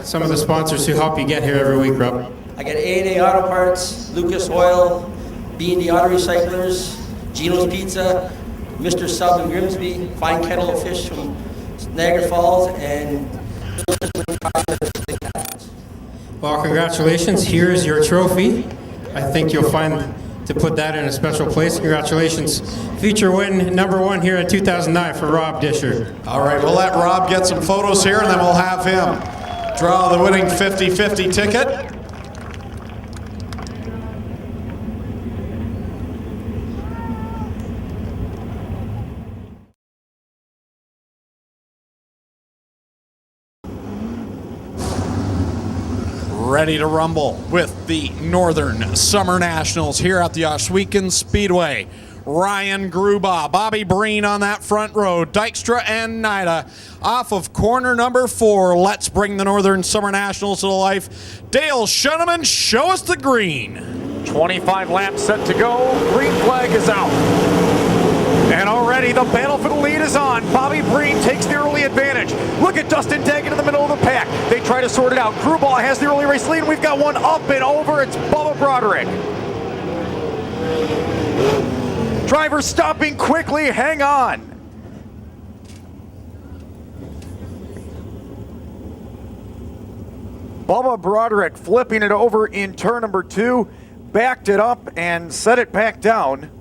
some of the sponsors who help you get here every week, Rob. I got A&A Auto Parts, Lucas Oil, B&D Auto Recyclers, Gino's Pizza, Mr. Sub in Grimsby, Fine Kettle of Fish from Niagara Falls, and well, congratulations. Here's your trophy. I think you'll find to put that in a special place. Congratulations. Feature win number 1 here in 2009 for Rob Disher. All right, we'll let Rob get some photos here, and then we'll have him draw the winning 50-50 ticket. ready to rumble with the Northern Summer Nationals here at the Ohsweken Speedway. Ryan Gruba, Bobby Breen on that front row, Dykstra and Nida off of corner number 4. Let's bring the Northern Summer Nationals to life. Dale Shuneman, show us the green. 25 laps set to go. Green flag is out. And already the battle for the lead is on. Bobby Breen takes the early advantage. Look at Dustin Daggett in the middle of the pack. They try to sort it out. Gruba has the early race lead. We've got one up and over. It's Bubba Broderick. Driver stopping quickly. Hang on. Bubba Broderick flipping it over in turn number 2, backed it up and set it back down.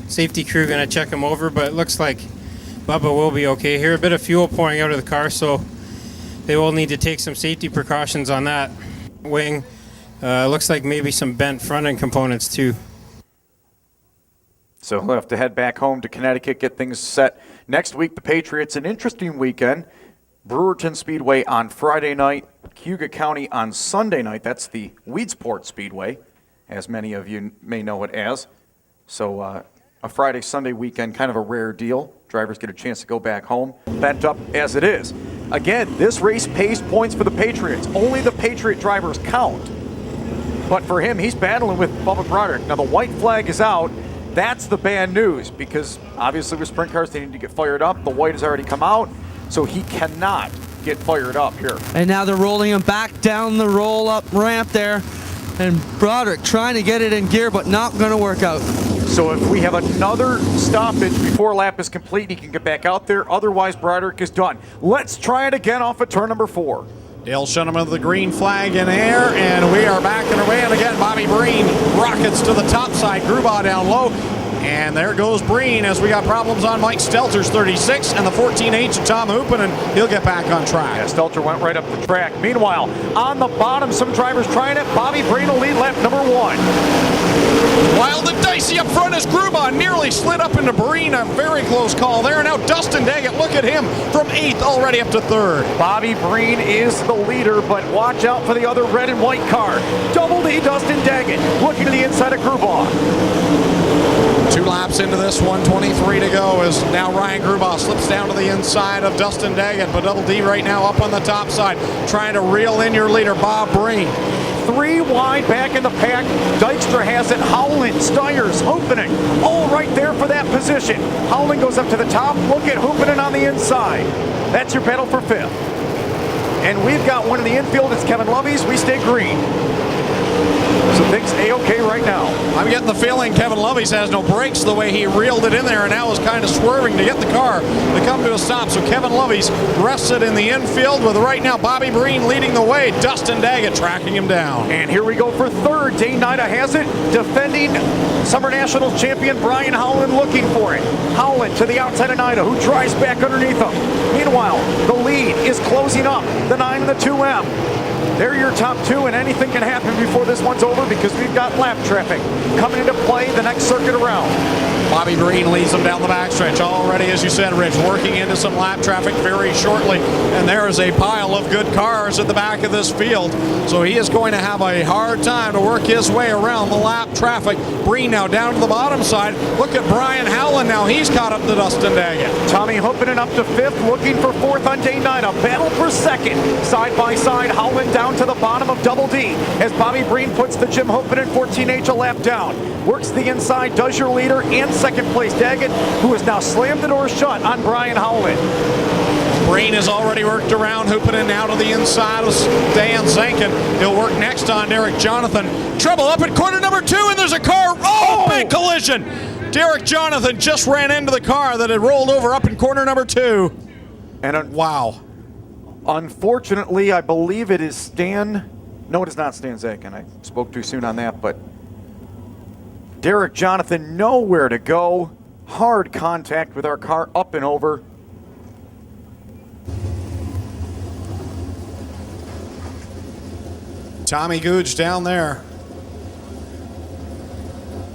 Safety crew going to check him over, but it looks like Bubba will be okay here. A bit of fuel pouring out of the car, so they will need to take some safety precautions on that wing. Looks like maybe some bent front end components too. So he'll have to head back home to Connecticut, get things set. Next week, the Patriots, an interesting weekend. Brewerton Speedway on Friday night, Cayuga County on Sunday night. That's the Weedsport Speedway, as many of you may know it as. So a Friday, Sunday weekend, kind of a rare deal. Drivers get a chance to go back home, bent up as it is. Again, this race pays points for the Patriots. Only the Patriot drivers count. But for him, he's battling with Bubba Broderick. Now the white flag is out. That's the bad news, because obviously with sprint cars, they need to get fired up. The white has already come out, so he cannot get fired up here. And now they're rolling him back down the roll-up ramp there. And Broderick trying to get it in gear, but not going to work out. So if we have another stoppage before lap is complete, he can get back out there. Otherwise, Broderick is done. Let's try it again off of turn number 4. Dale Shunnam with the green flag in air, and we are back and away. And again, Bobby Breen rockets to the top side. Grubaugh down low. And there goes Breen as we got problems on Mike Stelter's 36 and the 14H of Tom Hoopen, and he'll get back on track. Yeah, Stelter went right up the track. Meanwhile, on the bottom, some drivers trying it. Bobby Breen will lead lap number 1. Wild and dicey up front as Grubaugh nearly slid up into Breen. A very close call there. Now Dustin Daggett, look at him from 8th already up to 3rd. Bobby Breen is the leader, but watch out for the other red and white car. Double D Dustin Daggett looking to the inside of Grubaugh. 2 laps into this one, 23 to go as now Ryan Grubaugh slips down to the inside of Dustin Daggett, but Double D right now up on the top side, trying to reel in your leader, Bob Breen. 3 wide back in the pack. Dykstra has it. Howland, Steyers, Hoopening, all right there for that position. Howland goes up to the top. Look at Hoopening on the inside. That's your battle for 5th. And we've got one in the infield. It's Kevin Lovey's. We stay green. So things A-OK right now. I'm getting the feeling Kevin Lovey's has no brakes the way he reeled it in there and now is kind of swerving to get the car to come to a stop. So Kevin Lovey's rested in the infield with right now Bobby Breen leading the way. Dustin Daggett tracking him down. And here we go for 3rd. Dane Nida has it. Defending Summer Nationals champion Brian Howland looking for it. Howland to the outside of Nida, who drives back underneath him. Meanwhile, the lead is closing up. The 9 and the 2M. They're your top 2, and anything can happen before this one's over because we've got lap traffic coming into play the next circuit around. Bobby Breen leads them down the backstretch already, as you said, Rich, working into some lap traffic very shortly. And there is a pile of good cars at the back of this field. So he is going to have a hard time to work his way around the lap traffic. Breen now down to the bottom side. Look at Brian Howland now. He's caught up to Dustin Daggett. Tommy Hoopening up to 5th, looking for 4th on Dane Nida. Battle for 2nd. Side by side, Howland down to the bottom of Double D as Bobby Breen puts the Jim Hoopening 14H a lap down. Works the inside, does your leader, and 2nd place Daggett, who has now slammed the door shut on Brian Howland. Breen has already worked around Hoopening now to the inside of Dan Zankin. He'll work next on Derek Jonathan. Trouble up at corner number 2, and there's a car. Oh, big collision. Derek Jonathan just ran into the car that had rolled over up in corner number 2. And wow. Unfortunately, I believe it is Stan. No, it is not Stan Zankin. I spoke too soon on that, but Derek Jonathan nowhere to go. Hard contact with our car up and over. Tommy Googe down there.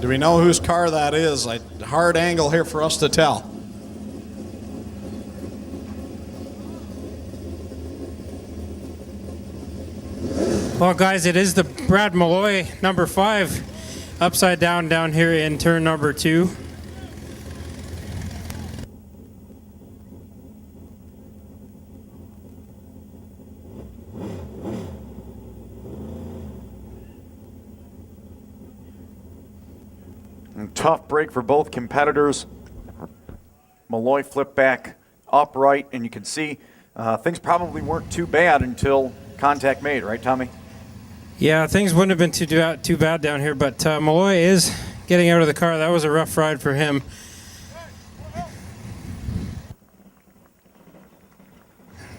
Do we know whose car that is? A hard angle here for us to tell. Well, guys, it is the Brad Malloy number 5 upside down here in turn number 2. And tough break for both competitors. Malloy flipped back upright, and you can see things probably weren't too bad until contact made, right, Tommy? Yeah, things wouldn't have been too bad down here, but Malloy is getting out of the car. That was a rough ride for him.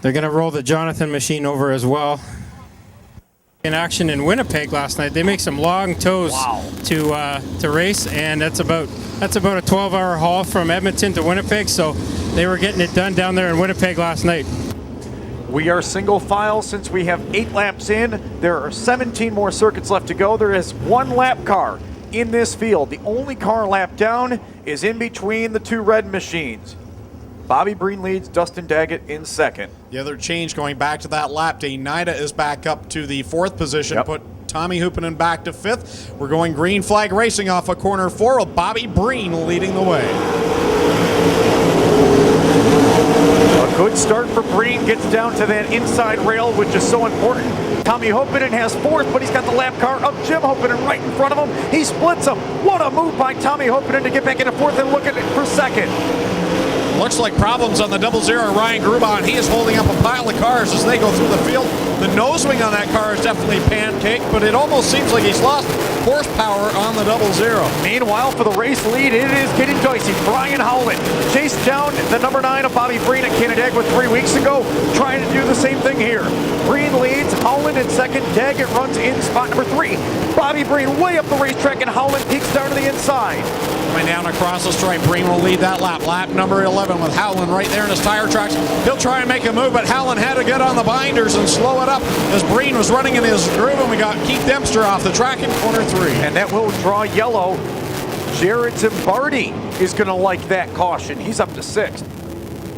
They're going to roll the Jonathan machine over as well. In action in Winnipeg last night, they make some long tows to race, and that's about a 12-hour haul from Edmonton to Winnipeg. So they were getting it done down there in Winnipeg last night. We are single file since we have 8 laps in. There are 17 more circuits left to go. There is 1 lap car in this field. The only car lap down is in between the 2 red machines. Bobby Breen leads, Dustin Daggett in second. The other change going back to that lap, Dane Nida is back up to the 4th position, put Tommy Hupinen back to 5th. We're going green flag racing off of corner 4 with Bobby Breen leading the way. A good start for Breen, gets down to that inside rail, which is so important. Tommy Hupinen has 4th, but he's got the lap car of Jim Hupinen right in front of him. He splits him. What a move by Tommy Hupinen to get back into 4th and look at it for 2nd. Looks like problems on the 00 Ryan Grubauer. He is holding up a pile of cars as they go through the field. The nose wing on that car is definitely pancaked, but it almost seems like he's lost horsepower on the 00. Meanwhile, for the race lead, it is getting dicey. Brian Howland chased down the number 9 of Bobby Breen at Canandaigua 3 weeks ago, trying to do the same thing here. Breen leads, Howland in second, Daggett runs in spot number 3. Bobby Breen way up the racetrack, and Howland peeks down to the inside. Coming down across the stripe, Breen will lead that lap. Lap number 11 with Howland right there in his tire tracks. He'll try and make a move, but Howland had to get on the binders and slow it up as Breen was running in his groove, and we got Keith Dempster off the track in corner 3. And that will draw yellow. Jared Zimbardi is going to like that caution. He's up to 6th.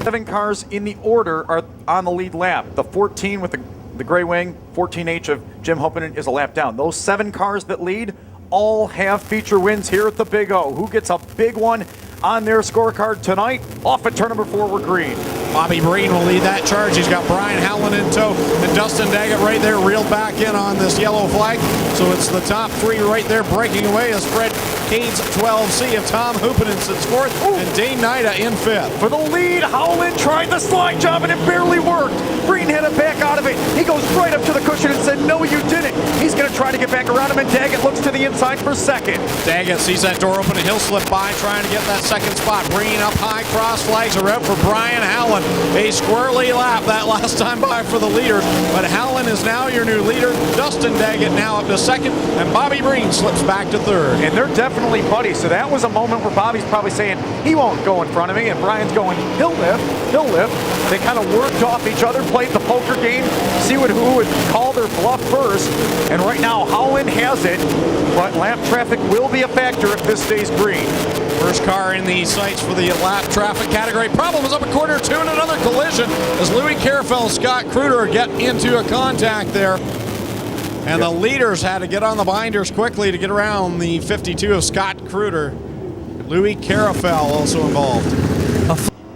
7 cars in the order are on the lead lap. The 14 with the gray wing, 14H of Jim Hupinen is a lap down. Those 7 cars that lead all have feature wins here at the Big O. Who gets a big one on their scorecard tonight? Off at turn number 4, we're green. Bobby Breen will lead that charge. He's got Brian Howland in tow, and Dustin Daggett right there reeled back in on this yellow flag. So it's the top 3 right there breaking away as Fred Cade's 12C of Tom Hupinen sits 4th, and Dane Nida in 5th. For the lead, Howland tried the slide job and it barely worked. Breen had it back out of it. He goes right up to the cushion and said, no, you didn't. He's going to try to get back around him, and Daggett looks to the inside for 2nd. Daggett sees that door open, and he'll slip by trying to get that 2nd spot. Breen up high, cross flags are out for Brian Howland. A squirrely lap that last time by for the leaders, but Howland is now your new leader. Dustin Daggett now up to 2nd, and Bobby Breen slips back to 3rd. And they're definitely buddies, so that was a moment where Bobby's probably saying, he won't go in front of me, and Brian's going, he'll lift, he'll lift. They kind of worked off each other, played the poker game, see who would call their bluff first, and right now Howland has it, but lap traffic will be a factor if this stays green. First car in the sights for the lap traffic category. Problem is up at corner 2 and another collision as Louis Carafel and Scott Kruder get into a contact there. And the leaders had to get on the binders quickly to get around the 52 of Scott Kruder. Louis Carafel also involved.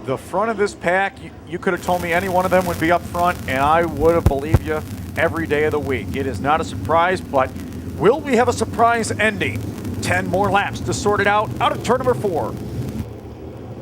The front of this pack, you could have told me any one of them would be up front, and I would have believed you every day of the week. It is not a surprise, but will we have a surprise ending? 10 more laps to sort it out of turn number 4.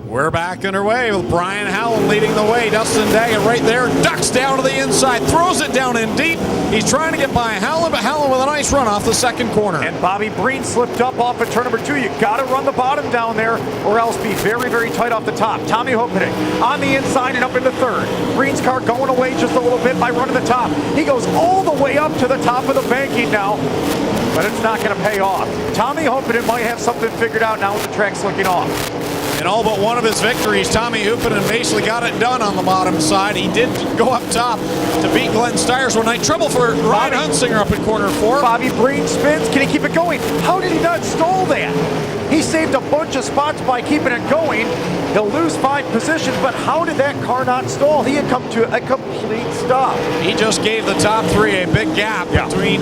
We're back underway with Brian Howland leading the way. Dustin Daggett right there, ducks down to the inside, throws it down in deep. He's trying to get by Howland, but Howland with a nice run off the 2nd corner. And Bobby Breen slipped up off at turn number 2. You got to run the bottom down there or else be very, very tight off the top. Tommy Hupinen on the inside and up into 3rd. Breen's car going away just a little bit by running the top. He goes all the way up to the top of the banking now, but it's not going to pay off. Tommy Hupinen might have something figured out now with the track slicking off. In all but one of his victories, Tommy Hupinen basically got it done on the bottom side. He did go up top to beat Glenn Stiers one night. Trouble for Ryan Hunsinger up in corner 4. Bobby Breen spins. Can he keep it going? How did he not stall that? He saved a bunch of spots by keeping it going. He'll lose 5 positions, but how did that car not stall? He had come to a complete stop. He just gave the top 3 a big gap between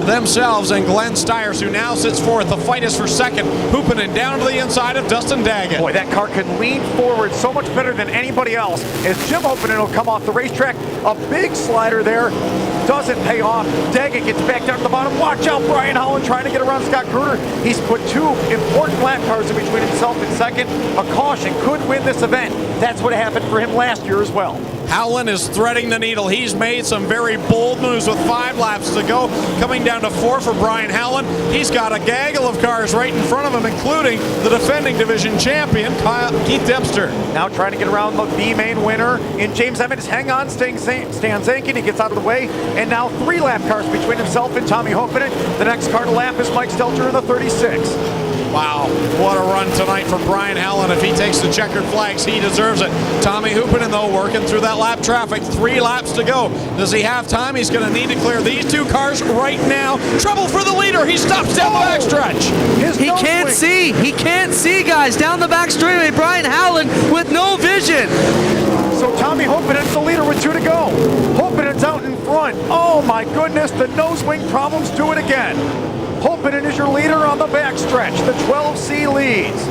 themselves and Glenn Stiers, who now sits 4th. The fight is for 2nd. Hupinen down to the inside of Dustin Daggett. Boy, that car can lean forward so much better than anybody else as Jim Hupinen will come off the racetrack. A big slider there. Doesn't pay off. Daggett gets back down to the bottom. Watch out, Brian Howland trying to get around Scott Kruder. He's put 2 important lap cars in between himself and 2nd. A caution could win this event. That's what happened for him last year as well. Howland is threading the needle. He's made some very bold moves with 5 laps to go. Coming down to 4 for Brian Howland. He's got a gaggle of cars right in front of him, including the defending division champion, Keith Dempster. Now trying to get around the B-main winner in James Emmons. Hang on, Stan Zankin. He gets out of the way. And now 3 lap cars between himself and Tommy Hopenin. The next car to lap is Mike Stelter in the 36. Wow, what a run tonight for Brian Howland. If he takes the checkered flags, he deserves it. Tommy Hoopinen, though, working through that lap traffic. 3 laps to go. Does he have time? He's going to need to clear these 2 cars right now. Trouble for the leader. He stops down the backstretch. He can't see. He can't see, guys. Down the back straightaway, Brian Howland with no vision. So Tommy Hopinen's the leader with 2 to go. Hopinen's out in front. Oh my goodness, the nose wing problems do it again. Hopinen is your leader on the backstretch. The 12C leads.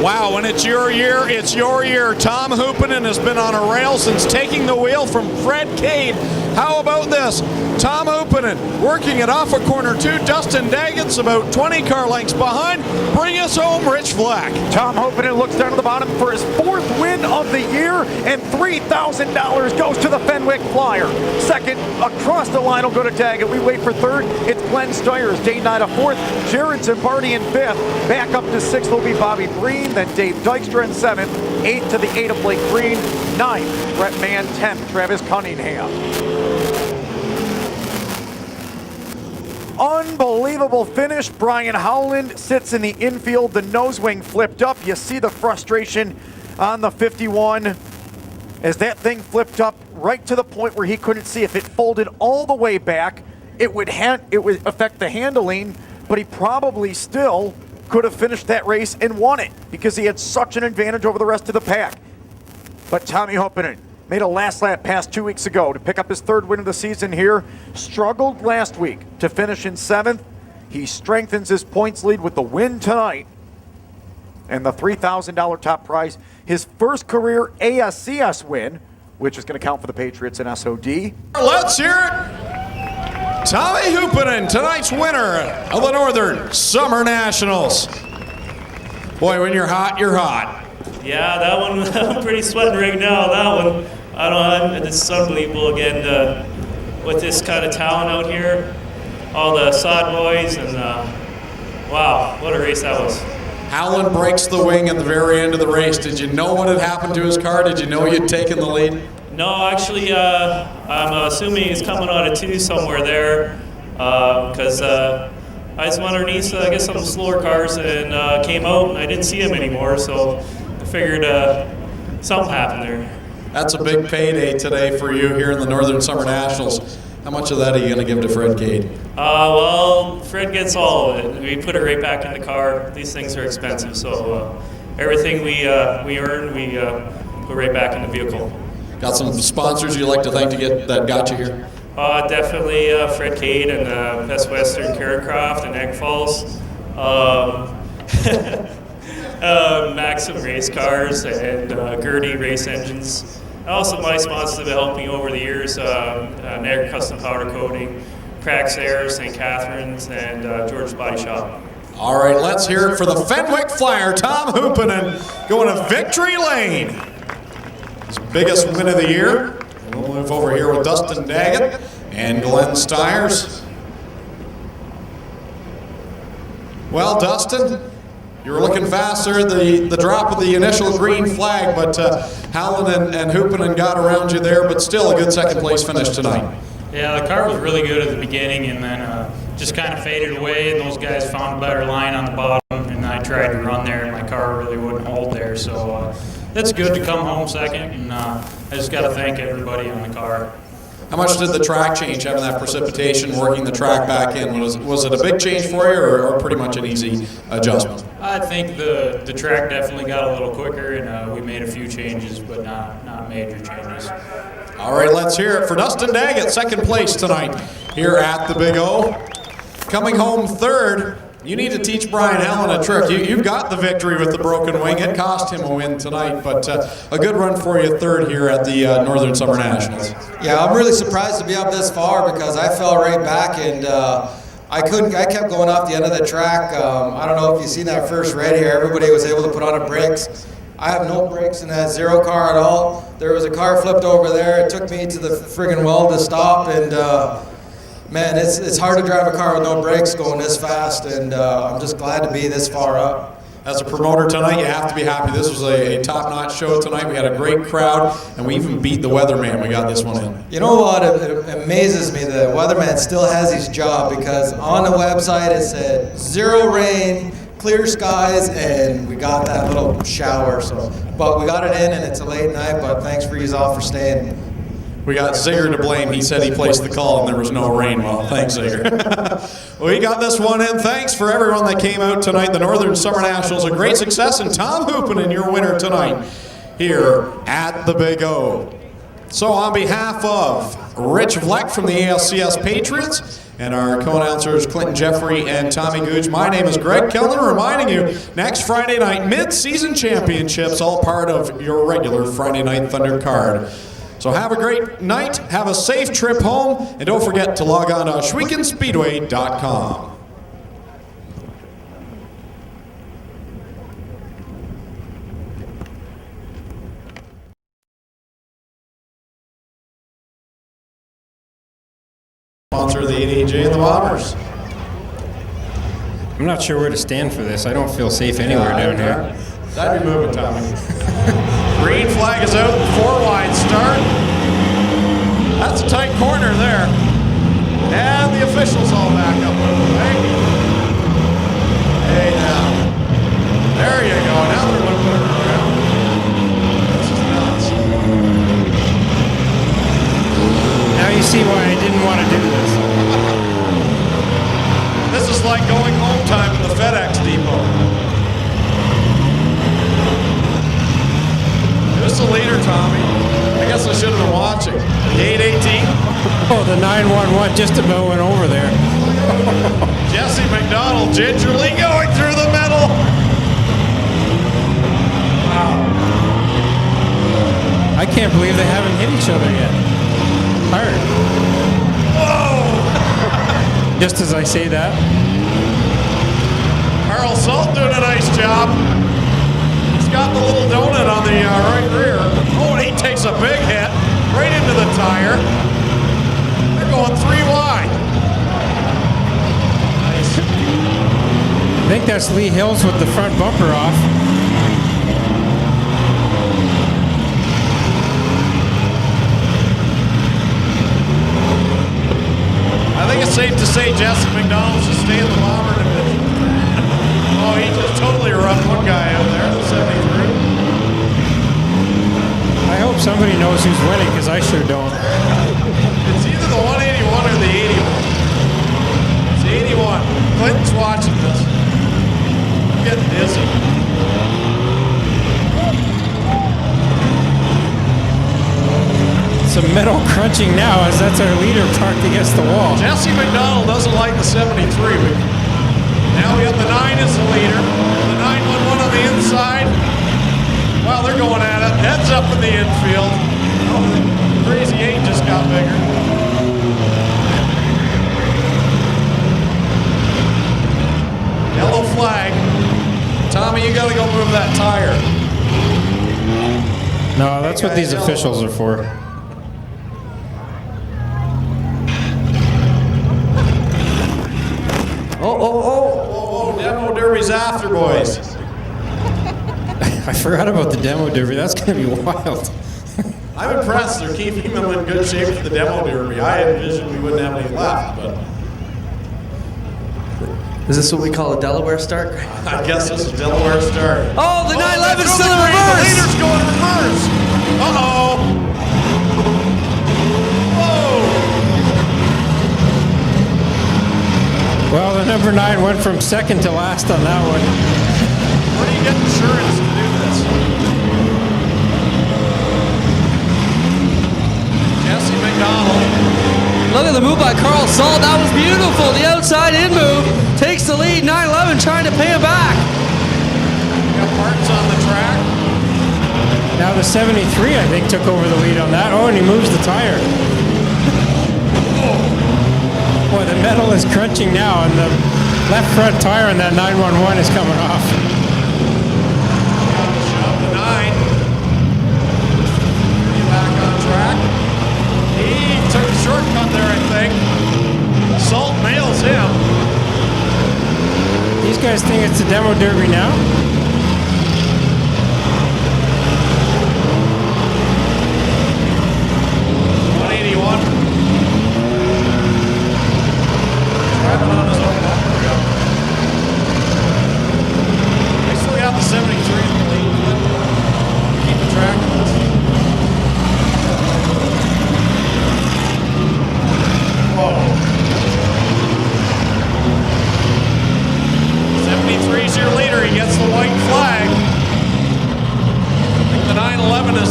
Wow, when it's your year, it's your year. Tom Hoopinen has been on a rail since taking the wheel from Fred Cade. How about this? Tom Hoopinen working it off of corner 2. Dustin Daggett's about 20 car lengths behind. Bring us home, Rich Flack. Tom Hoopinen looks down to the bottom for his 4th win of the year, and $3,000 goes to the Fenwick Flyer. Second, across the line will go to Daggett. We wait for 3rd. It's Glenn Stiers. Dane Knight 4th. Jared Zimbardi in 5th. Back up to 6th will be Bobby Breen. Then Dave Dykstra in 7th. 8th to the 8 of Blake Green. 9th, Brett Mann. 10th, Travis Cunningham. Unbelievable finish. Brian Howland sits in the infield. The nose wing flipped up. You see the frustration on the 51 as that thing flipped up right to the point where he couldn't see. If it folded all the way back, it would affect the handling, but he probably still could have finished that race and won it because he had such an advantage over the rest of the pack. But Tommy Hoopinen made a last lap pass 2 weeks ago to pick up his 3rd win of the season here. Struggled last week to finish in 7th. He strengthens his points lead with the win tonight and the $3,000 top prize. His first career ASCS win, which is going to count for the Patriots and SOD. Let's hear it. Tommy Hoopinen, tonight's winner of the Northern Summer Nationals. Boy, when you're hot, you're hot. Yeah, that one, I'm pretty sweating right now. That one, it's unbelievable again with this kind of talent out here. All the sod boys and wow, what a race that was. Howland breaks the wing at the very end of the race. Did you know what had happened to his car? Did you know you'd taken the lead? No, actually, I'm assuming he's coming out of 2 somewhere there because I just went underneath, I guess, some slower cars and came out and I didn't see him anymore, so I figured something happened there. That's a big payday today for you here in the Northern Summer Nationals. How much of that are you going to give to Fred Cade? Well, Fred gets all of it. We put it right back in the car. These things are expensive, so everything we earn, we put right back in the vehicle. Got some sponsors you'd like to thank that got you here? Definitely Fred Cade and Best Western Carricroft and Egg Falls. Maxim Race Cars and Gertie Race Engines. Also, my sponsors have helped me over the years, Niagara Custom Powder Coating, Cracks Air, St. Catharines, and George's Body Shop. All right, let's hear it for the Fenwick Flyer, Tom Hoopinen, going to victory lane. His biggest win of the year. We'll move over here with Dustin Daggett and Glenn Stiers. Well, Dustin, you were looking faster, the drop of the initial green flag, but Howland and Hoopinen got around you there, but still a good second place finish tonight. Yeah, the car was really good at the beginning and then just kind of faded away, and those guys found a better line on the bottom, and I tried to run there and my car really wouldn't hold there, so it's good to come home second, and I just got to thank everybody on the car. How much did the track change, having that precipitation, working the track back in? Was it a big change for you or pretty much an easy adjustment? I think the track definitely got a little quicker, and we made a few changes, but not major changes. All right, let's hear it for Dustin Daggett, second place tonight here at the Big O. Coming home third, you need to teach Brian Howland a trick. You've got the victory with the broken wing. It cost him a win tonight, but a good run for you third here at the Northern Summer Nationals. Yeah, I'm really surprised to be up this far because I fell right back and I kept going off the end of the track. I don't know if you've seen that first red here. Everybody was able to put on a brakes. I have no brakes in that zero car at all. There was a car flipped over there. It took me to the friggin' well to stop, and man, it's hard to drive a car with no brakes going this fast, and I'm just glad to be this far up. As a promoter tonight, you have to be happy. This was a top-notch show tonight. We had a great crowd, and we even beat the weatherman. We got this one in. You know what? It amazes me. The weatherman still has his job, because on the website it said 0 rain, clear skies, and we got that little shower. But we got it in, and it's a late night. But thanks for you all for staying. We got Ziger to blame. He said he placed the call and there was no rain. Well, thanks, Ziger. We got this one in. Thanks for everyone that came out tonight. The Northern Summer Nationals, a great success, and Tom Hoopinen, your winner tonight here at the Big O. So on behalf of Rich Vleck from the ALCS Patriots and our co-announcers Clinton Jeffrey and Tommy Gooch, my name is Greg Kellner, reminding you next Friday night, mid-season championships, all part of your regular Friday Night Thunder card. So have a great night, have a safe trip home, and don't forget to log on to OhswekenSpeedway.com. Sponsor of the 88J and the Bombers. I'm not sure where to stand for this. I don't feel safe anywhere down here. That'd be moving, Tommy. Green flag is out, 4 wide start. That's a tight corner there. And the officials all back up out of the way. Hey now. There you go. Now they're looking around. This is nuts. Now you see why I didn't want to do this. This is like going home time at the FedEx depot. Who's the leader, Tommy? I guess I should have been watching. The 818? Oh, the 911 just about went over there. Jesse McDonald gingerly going through the middle. Wow. I can't believe they haven't hit each other yet. Hard. Whoa! Just as I say that. Carl Salt doing a nice job. Got the little donut on the right rear. Oh, and he takes a big hit right into the tire. They're going 3 wide. Nice. I think that's Lee Hills with the front bumper off. I think it's safe to say Jesse McDonald should stay in the bomber division. Oh, he just totally roughed one guy out there, the 73. I hope somebody knows who's winning, because I sure don't. It's either the 181 or the 81. It's the 81. Clinton's watching this. I'm getting dizzy. Some metal crunching now, as that's our leader parked against the wall. Jesse McDonald doesn't like the 73. Now we have the 9 as the leader. The 911 on the inside. Wow, they're going at it. Heads up in the infield. Oh, the Crazy 8 just got bigger. Yellow flag. Tommy, you gotta go move that tire. No, that's what these officials are for. Oh, Demo Derby's after, boys. I forgot about the demo derby. That's going to be wild. I'm impressed. They're keeping them in good shape for the Demo Derby. I envisioned we wouldn't have any left, but is this what we call a Delaware start? I guess this is Delaware start. Oh, the 911 is still in reverse. The leader's going reverse. Uh-oh. Well, the number 9 went from second to last on that one. Where do you get insurance to do this? Jesse McDonald. Look at the move by Carl Salt. That was beautiful. The outside in move takes the lead. 911 trying to pay it back. Got parts on the track. Now the 73, I think, took over the lead on that. Oh, and he moves the tire. Boy, the metal is crunching now, and the left front tire on that 911 is coming off. The 9. guys think it's the demo derby now?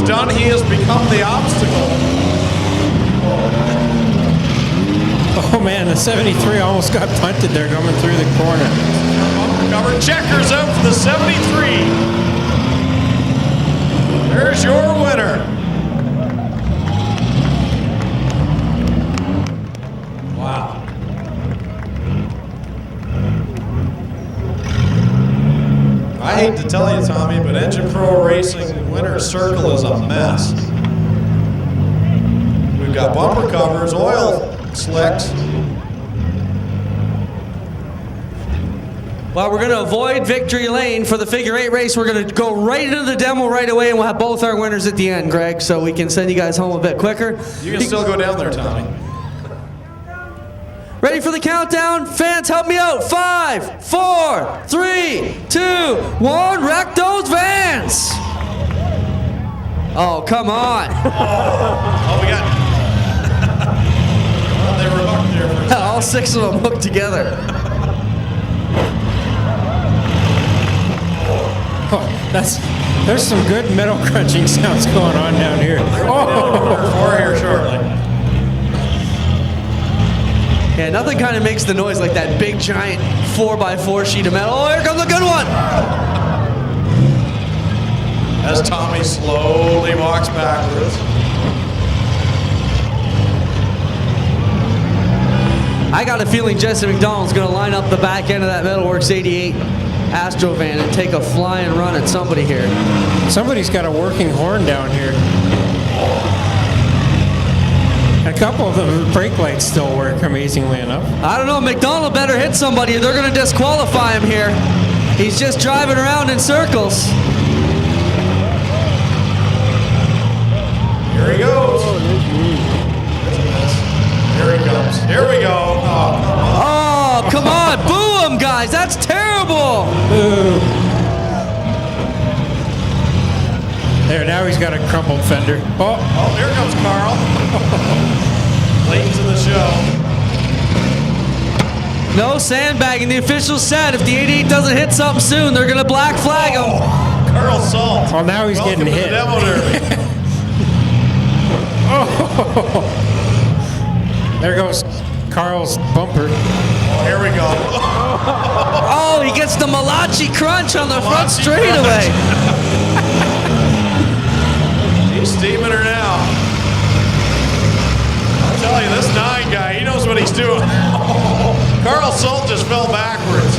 Done, he has become the obstacle. Oh man, the 73 almost got punted there coming through the corner. Cover checkers out for the 73. There's your winner. Wow. I hate to tell you, Tommy, but Engine Pro Racing winner's circle is a mess. We've got bumper covers, oil slicks. Well, we're going to avoid victory lane for the figure 8 race. We're going to go right into the demo right away, and we'll have both our winners at the end, Greg, so we can send you guys home a bit quicker. You can still go down there, Tommy. Ready for the countdown? Fans, help me out. 5, 4, 3, 2, 1. Wreck those vans. Oh, come on. Oh, we got... Well, they were hooked there for a second. All 6 of them hooked together. Oh, there's some good metal crunching sounds going on down here. Oh, 4 here shortly. Yeah, nothing kind of makes the noise like that big giant 4x4 sheet of metal. Oh, here comes a good one. As Tommy slowly walks backwards. I got a feeling Jesse McDonald's going to line up the back end of that Metalworks 88 Astro van and take a flying run at somebody here. Somebody's got a working horn down here. A couple of the brake lights still work, amazingly enough. I don't know, McDonald better hit somebody or they're going to disqualify him here. He's just driving around in circles. Here he goes. Here he comes. Here we go. Oh, come on. Boo him, guys. That's terrible. Boo. There, now he's got a crumpled fender. Oh, here comes Carl. Late into the show. No sandbagging. The officials said if the 88 doesn't hit something soon, they're going to black flag him. Carl Salt. Oh, now he's getting hit. The demo derby. There goes Carl's bumper. Oh, here we go. Oh, he gets the Malachi crunch on the front straightaway. He's steaming her now. I'll tell you, this 9 guy, he knows what he's doing. Carl Salt just fell backwards.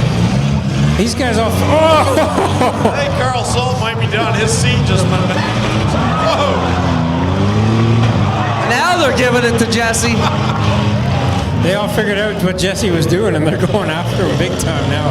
These guys all... Oh! I think Carl Salt might be done. His seat just went back. Whoa! Now they're giving it to Jesse. They all figured out what Jesse was doing, and they're going after him big time now.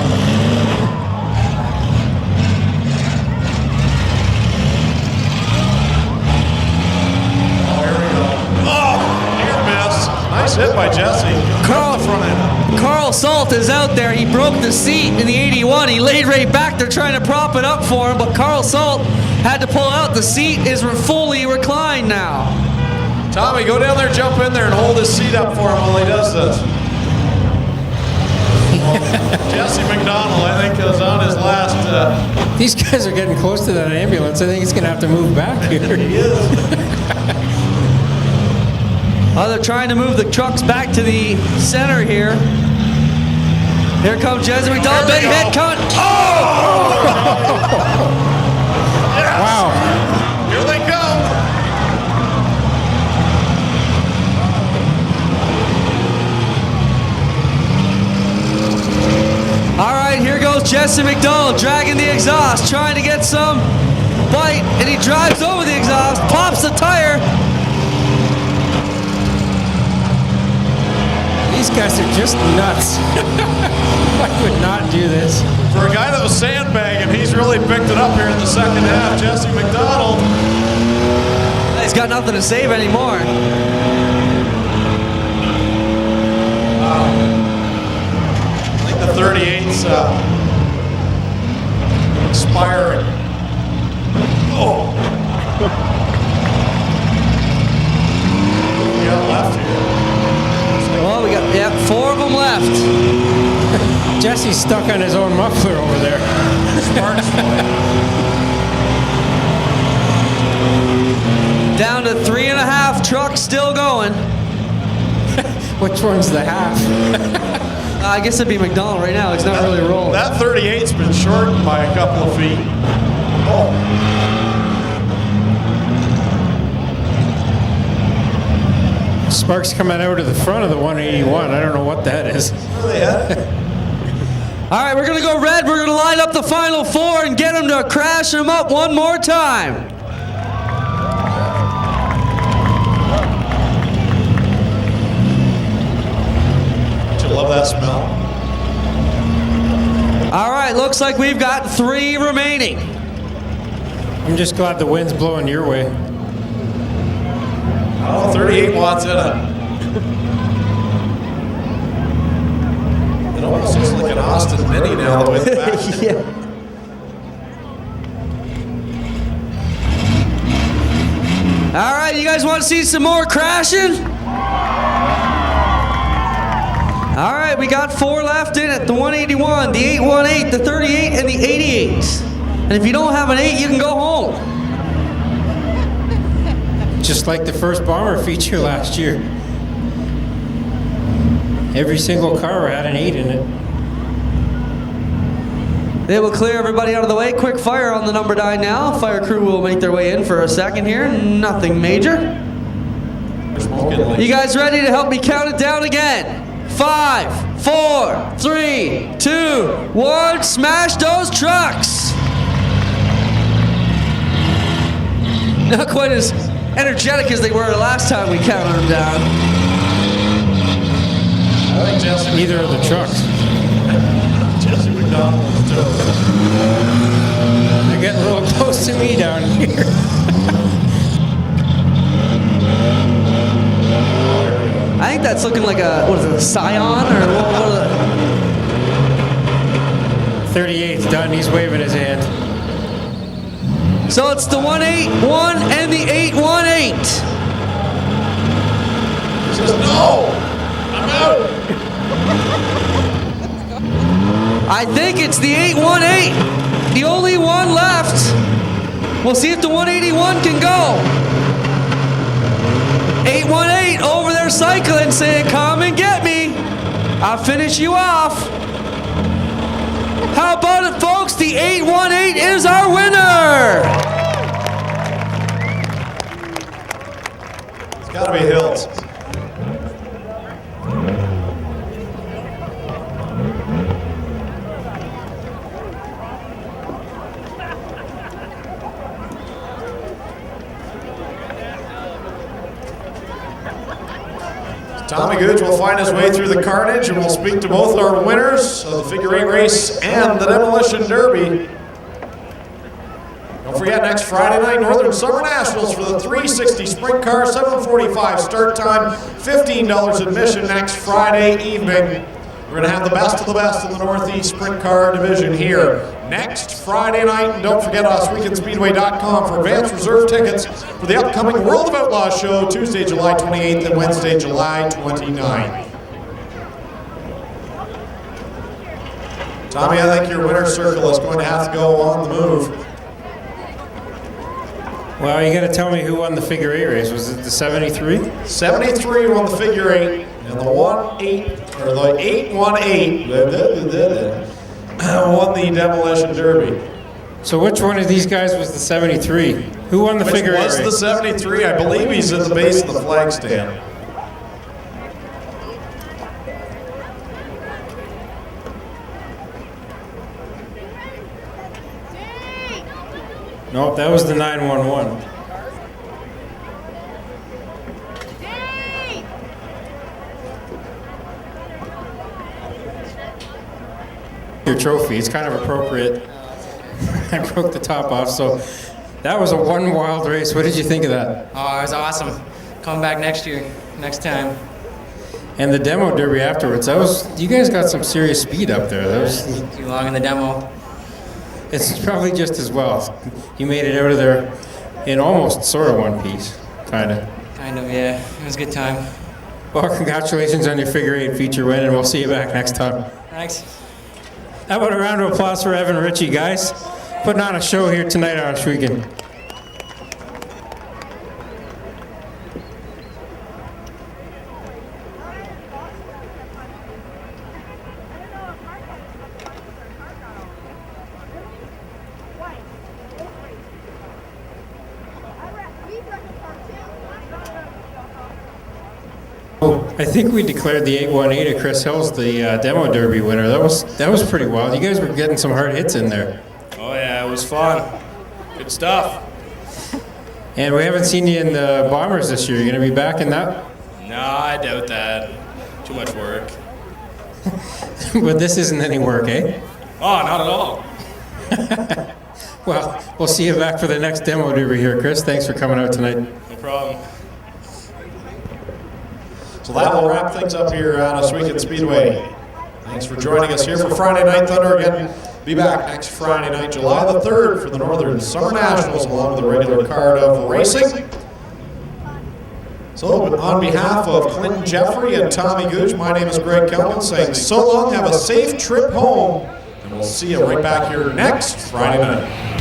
Nice hit by Jesse. Carl Salt is out there. He broke the seat in the 81. He laid right back. They're trying to prop it up for him, but Carl Salt had to pull out. The seat is fully reclined now. Tommy, go down there, jump in there, and hold his seat up for him while he does this. Jesse McDonald, I think, is on his last... These guys are getting close to that ambulance. I think he's going to have to move back here. He is. They're trying to move the trucks back to the center here. Here comes Jesse McDonald. Big hit coming. Oh! Yes. Wow. Here they come. All right, here goes Jesse McDonald dragging the exhaust, trying to get some bite, and he drives over the exhaust, pops the tire. These These guys are just nuts. I would not do this. For a guy that was sandbagging, he's really picked it up here in the second half. Jesse McDonald. He's got nothing to save anymore. I think the 38's expiring. Oh. We got left here. Well, we got 4 of them left. Jesse's stuck on his own muffler over there. Down to 3.5. Truck still going. Which one's the half? I guess it'd be McDonald right now. He's not really rolling. That 38's been shortened by a couple of feet. Oh. Sparks coming out of the front of the 181. I don't know what that is. All right, we're going to go red. We're going to line up the final 4 and get them to crash them up one more time. Love that smell. All right, looks like we've got 3 remaining. I'm just glad the wind's blowing your way. Oh, 38 watts in it. It almost looks like an Austin Mini now the way the back. Yeah. All right, you guys want to see some more crashing? All right, we got 4 left in it. The 181, the 818, the 38, and the 88. And if you don't have an 8, you can go home. Just like the first bomber feature last year. Every single car had an 8 in it. They will clear everybody out of the way. Quick fire on the number 9 now. Fire crew will make their way in for a second here. Nothing major. You guys ready to help me count it down again? 5, 4, 3, 2, 1. Smash those trucks. Not quite as energetic as they were last time we counted them down. I think Jesse Neither of the trucks. Jesse McDonald was too. They're getting a little close to me down here. I think that's looking like a, what is it, a Scion or what is it? 38's done. He's waving his hand. So it's the 181 and the 818. He says, no, I'm out. I think it's the 818. The only one left. We'll see if the 181 can go. 818 over there cycling saying, come and get me. I'll finish you off. How about it, folks? The 818 is our winner. It's got to be Hills. Tommy Gooch will find his way through the carnage and will speak to both our winners of the figure 8 race and the Demolition Derby. Don't forget, next Friday night, Northern Summer Nationals for the 360 Sprint Car, 7:45 start time, $15 admission next Friday evening. We're going to have the best of the best in the Northeast Sprint Car division here next Friday night. And don't forget OhswekenSpeedway.com for advanced reserve tickets for the upcoming World of Outlaws show, Tuesday, July 28th and Wednesday, July 29th. Tommy, I think your winner's circle is going to have to go on the move. Well, you got to tell me who won the figure 8 race. Was it the 73? 73 won the figure 8, and the 818 won the Demolition Derby. So which one of these guys was the 73? Who won the figure 8 race? Which was the 73? I believe he's at the base of the flag stand. Nope, that was the 911. your trophy. It's kind of appropriate. I broke the top off, so that was a one wild race. What did you think of that? Oh, it was awesome. Coming back next year, next time. And the demo derby afterwards, you guys got some serious speed up there. That was too long in the demo. It's probably just as well. You made it out of there in almost sort of one piece, kind of. Kind of, yeah. It was a good time. Well, congratulations on your figure 8 feature win, and we'll see you back next time. Thanks. How about a round of applause for Evan Ritchie, guys? Putting on a show here tonight on Ohsweken. I think we declared the 818 of Chris Hills the demo derby winner. That was pretty wild. You guys were getting some hard hits in there. Oh yeah, it was fun. Good stuff. And we haven't seen you in the Bombers this year. You gonna be back in that? No, I doubt that. Too much work. But this isn't any work, eh? Oh, not at all. Well, we'll see you back for the next demo derby here, Chris. Thanks for coming out tonight. No problem. So that will wrap things up here on Ohsweken Speedway. Thanks for joining us here for Friday Night Thunder. Again, be back next Friday night, July the 3rd, for the Northern Summer Nationals, along with the regular card of racing. So on behalf of Clinton Jeffrey and Tommy Gooch, my name is Greg Kelman, saying so long, have a safe trip home, and we'll see you right back here next Friday night.